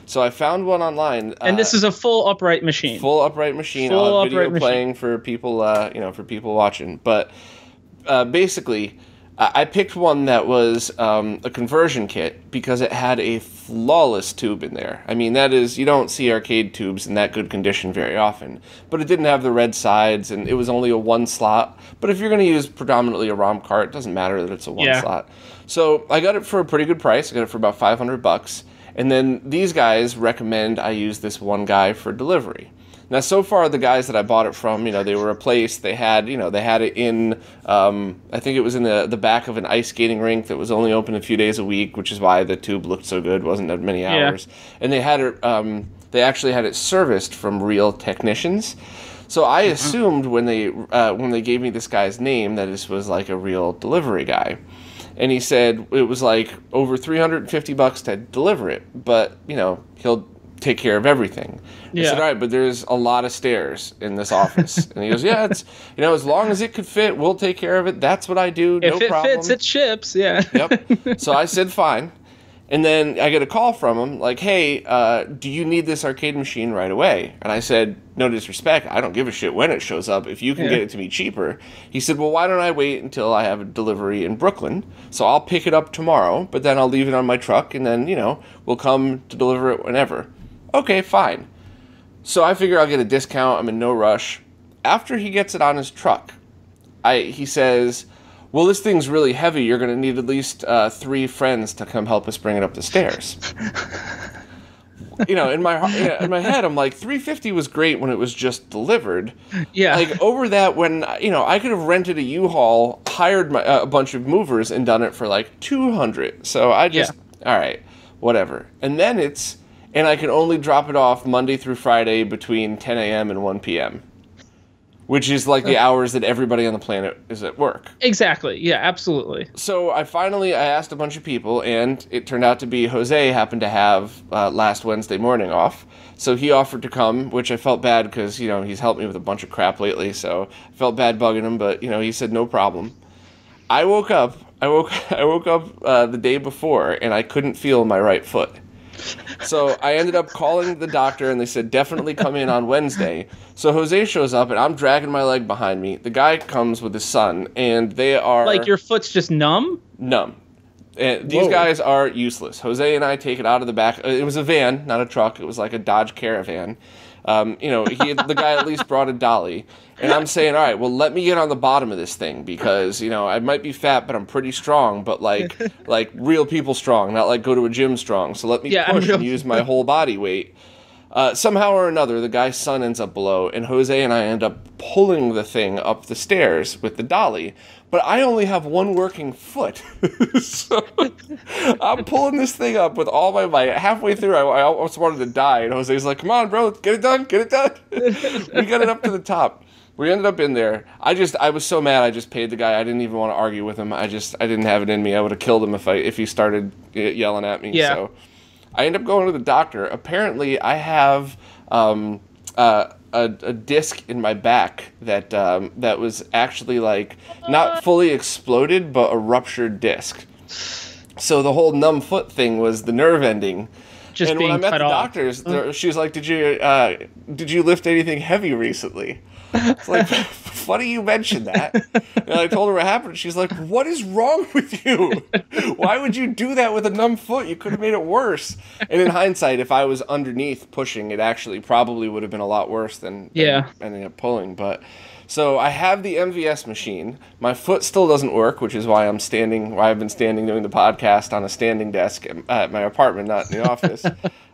So I found one online. And this is a full upright machine. Full upright machine. Full video playing for people, you know, for people watching. But basically, I picked one that was a conversion kit because it had a flawless tube in there. I mean, that is, you don't see arcade tubes in that good condition very often. But it didn't have the red sides, and it was only a one slot. But if you're going to use predominantly a ROM cart, it doesn't matter that it's a one slot. So I got it for a pretty good price. I got it for about $500. And then these guys recommend I use this one guy for delivery. Now, so far, the guys that I bought it from, you know, they were a place. They had, you know, they had it in, I think it was in the back of an ice skating rink that was only open a few days a week, which is why the tube looked so good. It wasn't that many hours. And they had it, they actually had it serviced from real technicians. So I assumed when they gave me this guy's name that this was like a real delivery guy. And he said it was like over $350 to deliver it, but, you know, he'll take care of everything. I said, all right, but there's a lot of stairs in this office. And he goes, yeah, it's, you know, as long as it could fit, we'll take care of it. That's what I do. No problem. If it fits, it ships. Yeah. Yep. So I said, fine. And then I get a call from him like, hey, do you need this arcade machine right away? And I said, no disrespect, I don't give a shit when it shows up. If you can get it to me cheaper. He said, well, why don't I wait until I have a delivery in Brooklyn? So I'll pick it up tomorrow, but then I'll leave it on my truck, and then, you know, we'll come to deliver it whenever. Okay, fine. So I figure I'll get a discount. I'm in no rush. After he gets it on his truck, he says, well, this thing's really heavy. You're going to need at least 3 friends to come help us bring it up the stairs. You know, in my head, I'm like, $350 was great when it was just delivered. Yeah. Like, over that, when, you know, I could have rented a U-Haul, hired a bunch of movers, and done it for like $200. So I just, all right, whatever. And then and I can only drop it off Monday through Friday between 10 a.m. and 1 p.m. Which is like the hours that everybody on the planet is at work. Exactly. Yeah, absolutely. So I asked a bunch of people, and it turned out to be Jose happened to have last Wednesday morning off. So he offered to come, which I felt bad because, you know, he's helped me with a bunch of crap lately. So I felt bad bugging him, but, you know, he said no problem. I woke up the day before, and I couldn't feel my right foot. So I ended up calling the doctor, and they said, definitely come in on Wednesday. So Jose shows up, and I'm dragging my leg behind me. The guy comes with his son, and they are... Like, your foot's just numb? Numb. And these guys are useless. Jose and I take it out of the back. It was a van, not a truck. It was like a Dodge Caravan. You know, the guy at least brought a dolly. And I'm saying, all right, well, let me get on the bottom of this thing because, you know, I might be fat, but I'm pretty strong, but like real people strong, not like go to a gym strong. So let me push and use my whole body weight. Somehow or another, the guy's son ends up below, and Jose and I end up pulling the thing up the stairs with the dolly. But I only have one working foot. So I'm pulling this thing up with all my might. Halfway through, I almost wanted to die. And Jose's like, come on, bro, get it done, get it done. We got it up to the top. We ended up in there. I was so mad I just paid the guy. I didn't even want to argue with him. I didn't have it in me. I would have killed him if he started yelling at me. Yeah. So I ended up going to the doctor. Apparently, I have a disc in my back that was actually like not fully exploded, but a ruptured disc. So the whole numb foot thing was the nerve ending. Just and being when I met cut the off. doctors, she was like, "Did you lift anything heavy recently?" It's like, funny you mentioned that. And I told her what happened. She's like, what is wrong with you? Why would you do that with a numb foot? You could have made it worse. And in hindsight, if I was underneath pushing, it actually probably would have been a lot worse than ending up pulling. But So I have the MVS machine. My foot still doesn't work, which is why I've been standing doing the podcast on a standing desk at my apartment, not in the office.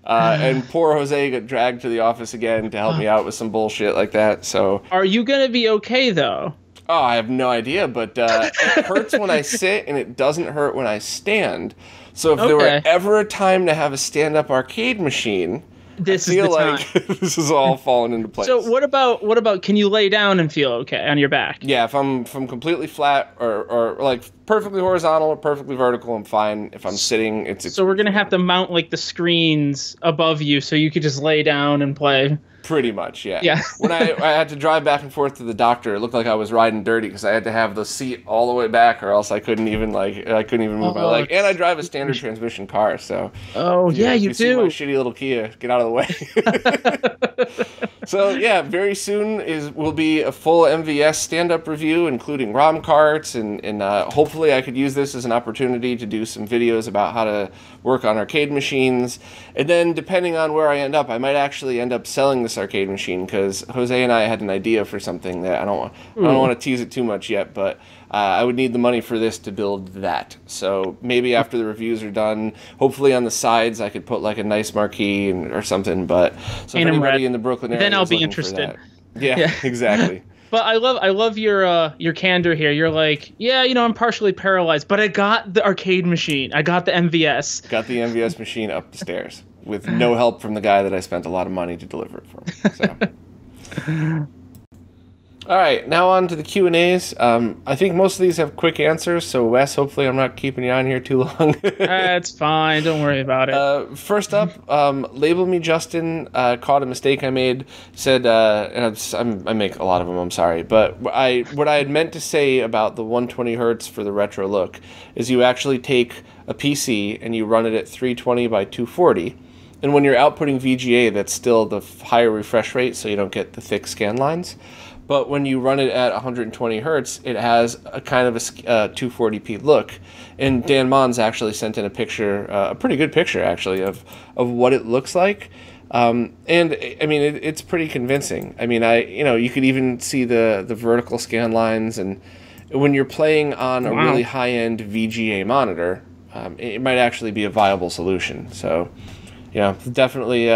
And poor Jose got dragged to the office again to help me out with some bullshit like that. So are you gonna be okay though? Oh, I have no idea, but it hurts when I sit, and it doesn't hurt when I stand. So if there were ever a time to have a stand-up arcade machine, this I feel is the like time. This is all falling into place. So what about can you lay down and feel okay on your back? Yeah, if I'm completely flat or like perfectly horizontal or perfectly vertical, I'm fine. If I'm sitting, it's so we're gonna have to mount like the screens above you so you could just lay down and play. Pretty much, yeah. Yeah. When I had to drive back and forth to the doctor, it looked like I was riding dirty because I had to have the seat all the way back, or else I couldn't even move my leg. And I drive a standard transmission car, so. Oh yeah, you do. See my shitty little Kia. Get out of the way. So yeah, very soon will be a full MVS stand-up review, including ROM carts, and hopefully I could use this as an opportunity to do some videos about how to work on arcade machines, and then depending on where I end up, I might actually end up selling this arcade machine because Jose and I had an idea for something that I don't want to tease it too much yet, but I would need the money for this to build that. So maybe after the reviews are done, hopefully on the sides I could put like a nice marquee or something. But so if anybody in the Brooklyn area, then I'll be interested. Yeah, exactly. But I love your candor here. You're like, yeah, I'm partially paralyzed, but I got the arcade machine. I got the MVS. Got the MVS machine up the stairs with no help from the guy that I spent a lot of money to deliver it for. So. All right, now on to the Q&As. I think most of these have quick answers, so Wes, hopefully I'm not keeping you on here too long. That's fine. Don't worry about it. First up, LabelMeJustin caught a mistake I made. Said, and I make a lot of them, I'm sorry, but what I had meant to say about the 120 hertz for the retro look is you actually take a PC and you run it at 320 by 240. And when you're outputting VGA, that's still the higher refresh rate, so you don't get the thick scan lines. But when you run it at 120 hertz, it has a kind of a 240p look. And Dan Mons actually sent in a picture, a pretty good picture actually, of what it looks like. And I mean, it's pretty convincing. I mean, you could even see the vertical scan lines, and when you're playing on a really high-end VGA monitor, it might actually be a viable solution. So. Yeah, definitely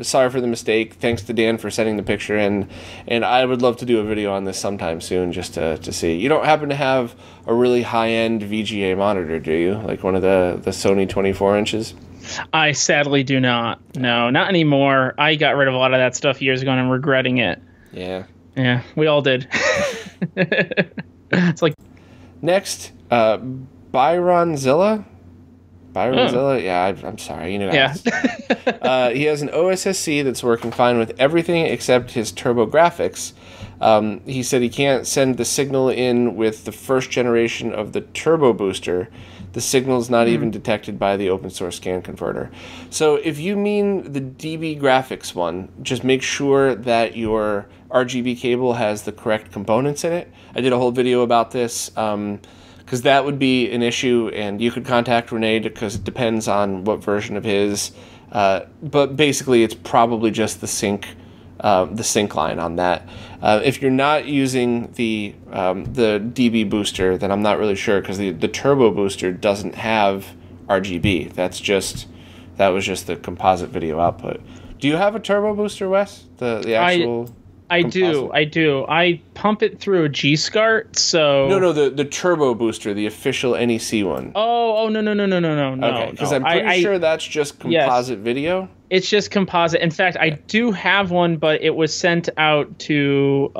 sorry for the mistake. Thanks to Dan for sending the picture in. And I would love to do a video on this sometime soon just to see. You don't happen to have a really high-end VGA monitor, do you? Like one of the Sony 24 inches? I sadly do not. No, not anymore. I got rid of a lot of that stuff years ago and I'm regretting it. Yeah. Yeah, we all did. It's like... Next, Bironzilla? Bironzilla? Yeah, I'm sorry. You know. Yeah. He has an OSSC that's working fine with everything except his TurboGrafx. He said he can't send the signal in with the first generation of the Turbo Booster. The signal's not even detected by the open source scan converter. So if you mean the DB Graphics one, just make sure that your RGB cable has the correct components in it. I did a whole video about this. Because that would be an issue, and you could contact Renee because it depends on what version of his. But basically, it's probably just the sync line on that. If you're not using the DB booster, then I'm not really sure because the Turbo Booster doesn't have RGB. That was just the composite video output. Do you have a Turbo Booster, Wes? The actual. I do. I pump it through a G-SCART, so... No, the Turbo Booster, the official NEC one. Oh, no. Okay, because I'm pretty sure that's just composite video. It's just composite. In fact, I do have one, but it was sent out to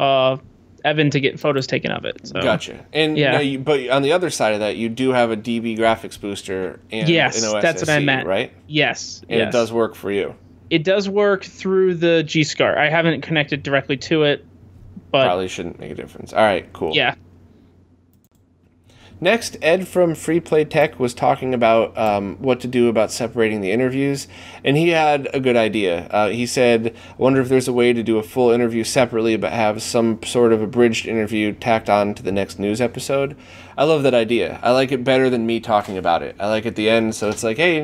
Evan to get photos taken of it. So. Gotcha. And but on the other side of that, you do have a DB graphics booster and an OSSC, that's what I meant. Right? Yes. And it does work for you. It does work through the G-SCART. I haven't connected directly to it, but... Probably shouldn't make a difference. All right, cool. Yeah. Next, Ed from Free Play Tech was talking about what to do about separating the interviews, and he had a good idea. He said, I wonder if there's a way to do a full interview separately but have some sort of abridged interview tacked on to the next news episode. I love that idea. I like it better than me talking about it. I like at the end, so it's like, hey,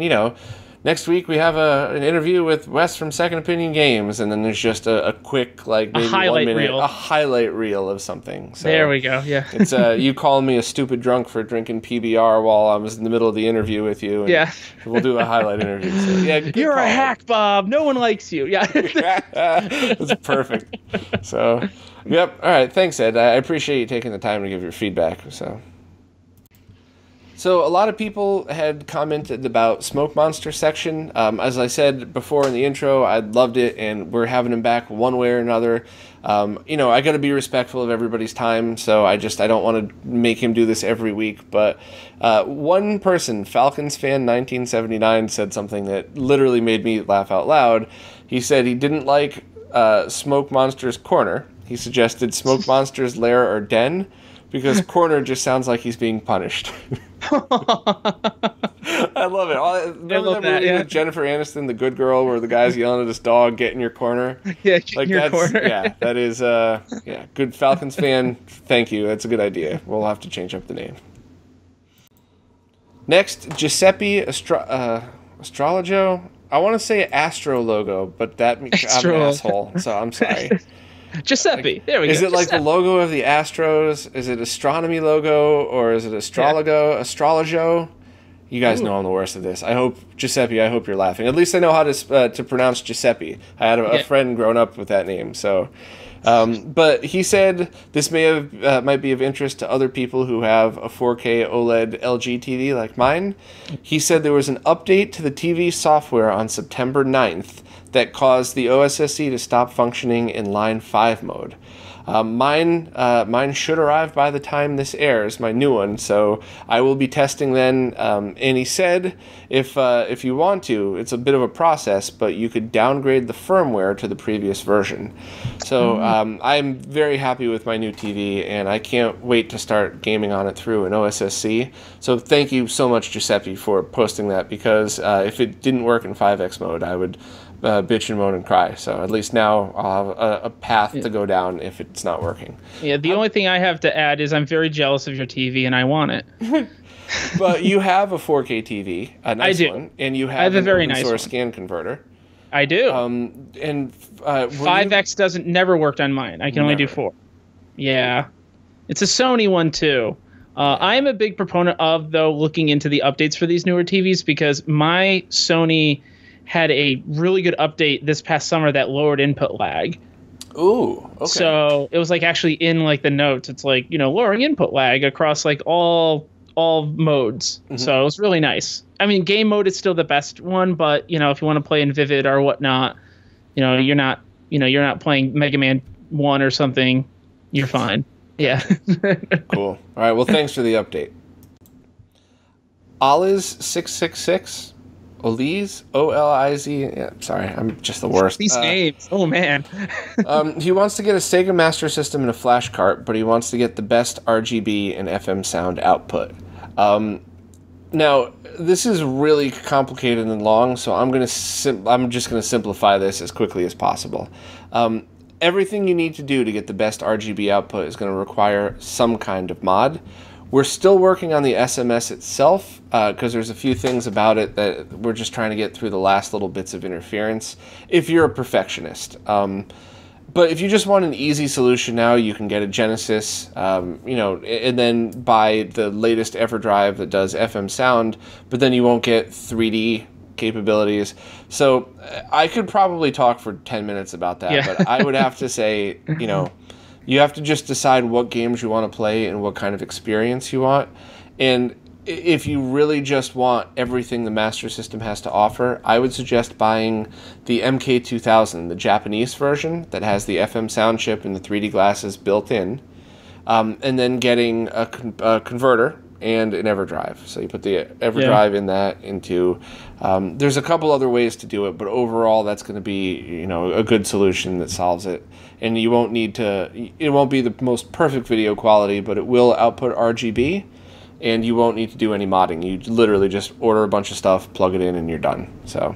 next week we have an interview with Wes from Second Opinion Games, and then there's just a quick, like, maybe 1 minute, a highlight reel of something. So there we go. Yeah, it's you calling me a stupid drunk for drinking PBR while I was in the middle of the interview with you. And yeah, we'll do a highlight interview. So, yeah, you're a hack, Bob. No one likes you. Yeah, that's perfect. So, yep. All right. Thanks, Ed. I appreciate you taking the time to give your feedback. So a lot of people had commented about Smokemonster section. As I said before in the intro, I loved it, and we're having him back one way or another. You know, I got to be respectful of everybody's time, so I don't want to make him do this every week. But one person, Falcons fan 1979, said something that literally made me laugh out loud. He said he didn't like Smokemonster's corner. He suggested Smokemonster's lair or den, because corner just sounds like he's being punished. I love it. Remember that movie with Jennifer Aniston, The Good Girl, where the guy's yelling at his dog, "Get in your corner"? Yeah, get in your corner. Yeah, that is, good Falcons fan. Thank you. That's a good idea. We'll have to change up the name. Next, Giuseppe Astrologo. I want to say Astro logo, but that means I'm an asshole, so I'm sorry. Giuseppe. There we go. Is it like the logo of the Astros? Is it astronomy logo, or is it astrologo? You guys know I'm the worst at this. I hope, Giuseppe, I hope you're laughing. At least I know how to pronounce Giuseppe. I had a friend growing up with that name. So, but he said this might be of interest to other people who have a 4K OLED LG TV like mine. He said there was an update to the TV software on September 9th that caused the OSSC to stop functioning in Line 5 mode. Mine should arrive by the time this airs, my new one, so I will be testing then. And he said if you want to, it's a bit of a process, but you could downgrade the firmware to the previous version. So I'm very happy with my new TV, and I can't wait to start gaming on it through an OSSC. So thank you so much, Giuseppe, for posting that, because if it didn't work in 5X mode, I would bitch and moan and cry. So at least now I'll have a path to go down if it's not working. Yeah, the only thing I have to add is I'm very jealous of your TV, and I want it. But you have a 4K TV, a nice one, and you have a very nice source scan converter. I do. 5X never worked on mine. I can only do 4. Yeah. It's a Sony one too. I'm a big proponent of, though, looking into the updates for these newer TVs, because my Sony had a really good update this past summer that lowered input lag. Ooh, okay. So it was like actually in like the notes, it's like, you know, lowering input lag across like all modes. Mm-hmm. So it was really nice. I mean, game mode is still the best one, but you know, if you want to play in Vivid or whatnot, you're not playing Mega Man 1 or something, you're fine. Yeah. Cool. All right. Well, thanks for the update. Oliz666. Oliz, O-L-I-Z. Yeah, sorry, I'm just the worst. These names. Oh, man. He wants to get a Sega Master System and a flash cart, but he wants to get the best RGB and FM sound output. Now, this is really complicated and long, so I'm just going to simplify this as quickly as possible. Everything you need to do to get the best RGB output is going to require some kind of mod. We're still working on the SMS itself, because there's a few things about it that we're just trying to get through the last little bits of interference, if you're a perfectionist. But if you just want an easy solution now, you can get a Genesis, and then buy the latest EverDrive that does FM sound, but then you won't get 3D capabilities. So I could probably talk for 10 minutes about that, but I would have to say, you have to just decide what games you want to play and what kind of experience you want. And if you really just want everything the Master System has to offer, I would suggest buying the MK2000, the Japanese version that has the FM sound chip and the 3D glasses built in, and then getting a converter and an EverDrive. So you put the EverDrive in that into... there's a couple other ways to do it, but overall that's going to be a good solution that solves it. And you won't need to... It won't be the most perfect video quality, but it will output RGB, and you won't need to do any modding. You literally just order a bunch of stuff, plug it in, and you're done. So...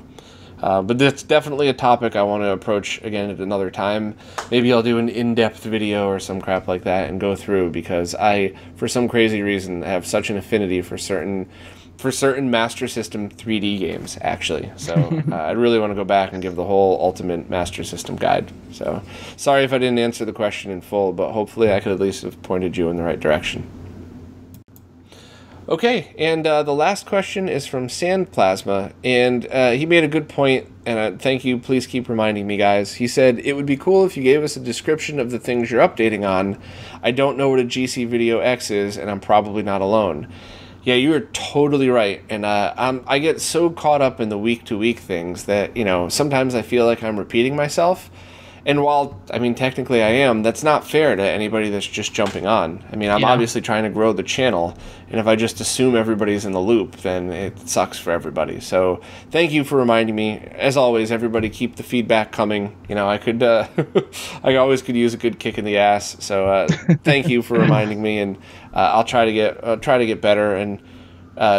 but that's definitely a topic I want to approach again at another time. Maybe I'll do an in-depth video or some crap like that and go through, because I, for some crazy reason, have such an affinity for certain for certain Master System 3D games, actually. So I really want to go back and give the whole Ultimate Master System guide. So sorry if I didn't answer the question in full, but hopefully I could at least have pointed you in the right direction. Okay, and the last question is from Sandplasma, and he made a good point, and thank you, please keep reminding me, guys. He said, it would be cool if you gave us a description of the things you're updating on. I don't know what a GC Video X is, and I'm probably not alone. Yeah, you are totally right, and I get so caught up in the week-to-week things that, you know, sometimes I feel like I'm repeating myself. And while, I mean, technically I am, that's not fair to anybody that's just jumping on. I mean, I'm obviously trying to grow the channel, and if I just assume everybody's in the loop, then it sucks for everybody. So thank you for reminding me. As always, everybody keep the feedback coming. You know, I could, I always could use a good kick in the ass. So thank you for reminding me, and I'll try to get better and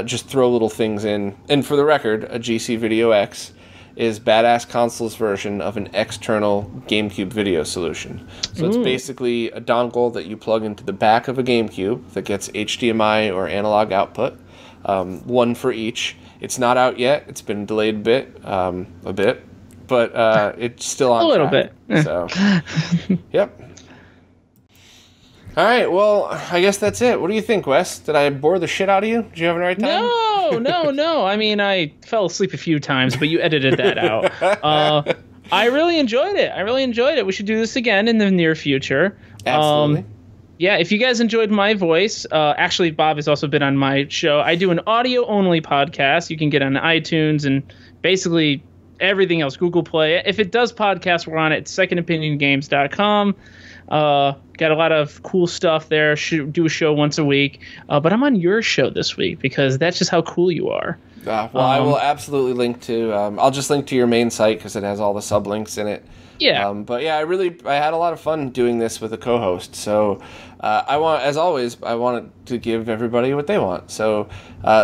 just throw little things in. And for the record, a GC Video X is Badass Console's version of an external GameCube video solution. So it's basically a dongle that you plug into the back of a GameCube that gets HDMI or analog output, one for each. It's not out yet. It's been delayed a bit, but it's still on a little track. bit. So, yep. All right, well, I guess that's it. What do you think, Wes? Did I bore the shit out of you? Did you have a right time? No. I mean, I fell asleep a few times, but you edited that out. I really enjoyed it. We should do this again in the near future. Absolutely. Yeah, if you guys enjoyed my voice, actually, Bob has also been on my show. I do an audio-only podcast. You can get on iTunes and basically everything else, Google Play. If it does podcast, we're on it, secondopiniongames.com. Got a lot of cool stuff there. Do a show once a week. But I'm on your show this week because that's just how cool you are. Well, I will absolutely link to... I'll just link to your main site because it has all the sublinks in it. Yeah. But yeah, I had a lot of fun doing this with a co-host. So as always, I wanted to give everybody what they want. So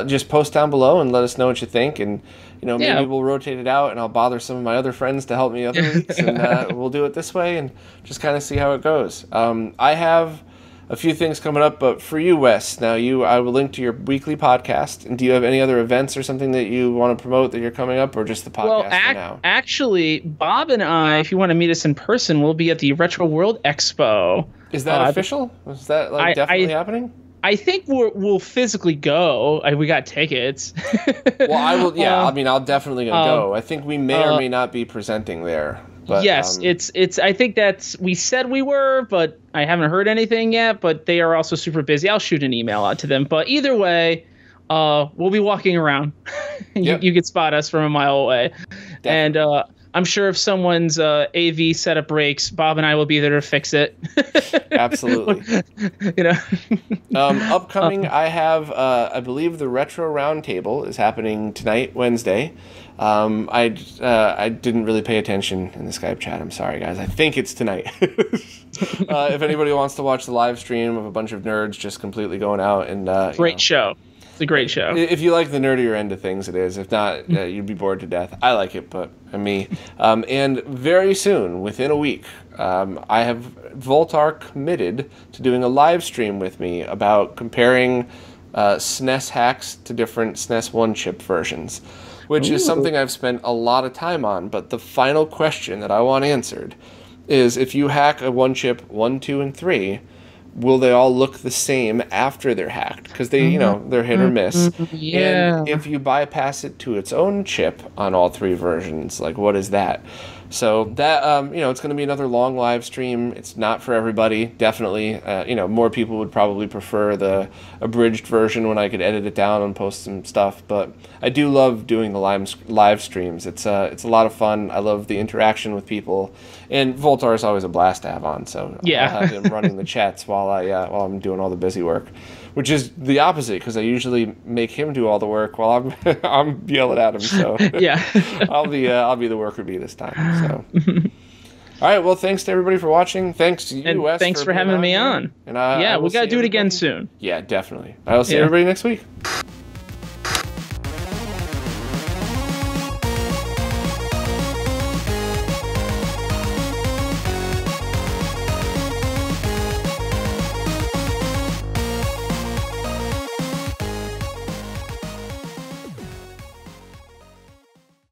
just post down below and let us know what you think. And, you know, maybe we'll rotate it out and I'll bother some of my other friends to help me other weeks. And we'll do it this way and just kind of see how it goes. I have a few things coming up, but for you, Wes, now I will link to your weekly podcast. And do you have any other events or something that you want to promote that you're coming up, or just the podcast for now? Actually, Bob and I, if you want to meet us in person, we'll be at the Retro World Expo. Is that official? Is that definitely happening? I think we'll physically go. We got tickets. Well, I will. Yeah, I mean, I'll definitely gonna go. I think we may or may not be presenting there. But, yes, it's. I think we said we were, but I haven't heard anything yet. But they are also super busy. I'll shoot an email out to them. But either way, we'll be walking around. You could spot us from a mile away, definitely. And I'm sure if someone's AV setup breaks, Bob and I will be there to fix it. Absolutely. You know. Upcoming, I have, I believe the Retro Roundtable is happening tonight, Wednesday. I didn't really pay attention in the Skype chat. I'm sorry, guys. I think it's tonight. If anybody wants to watch the live stream of a bunch of nerds just completely going out and great show. It's a great show. If you like the nerdier end of things, it is. If not, you'd be bored to death. I like it, but me. And very soon, within a week, I have Voltar committed to doing a live stream with me about comparing SNES hacks to different SNES one-chip versions, which is something I've spent a lot of time on. But the final question that I want answered is, if you hack a one-chip 1, 2, and 3, will they all look the same after they're hacked? Because they, you know, they're hit or miss. Yeah. And if you bypass it to its own chip on all 3 versions, like, what is that? So that, you know, it's going to be another long live stream. It's not for everybody, definitely. You know, more people would probably prefer the abridged version when I could edit it down and post some stuff. But I do love doing the live streams. It's a lot of fun. I love the interaction with people. And Voltar is always a blast to have on. So yeah. I'll have him running the chats while I'm doing all the busy work. Which is the opposite, because I usually make him do all the work while I'm yelling at him. So yeah, I'll be the worker bee this time. So all right, well, thanks to everybody for watching. Thanks to you, and Wes, thanks for having me on. And we gotta do it again soon. Yeah, definitely. I'll see everybody next week.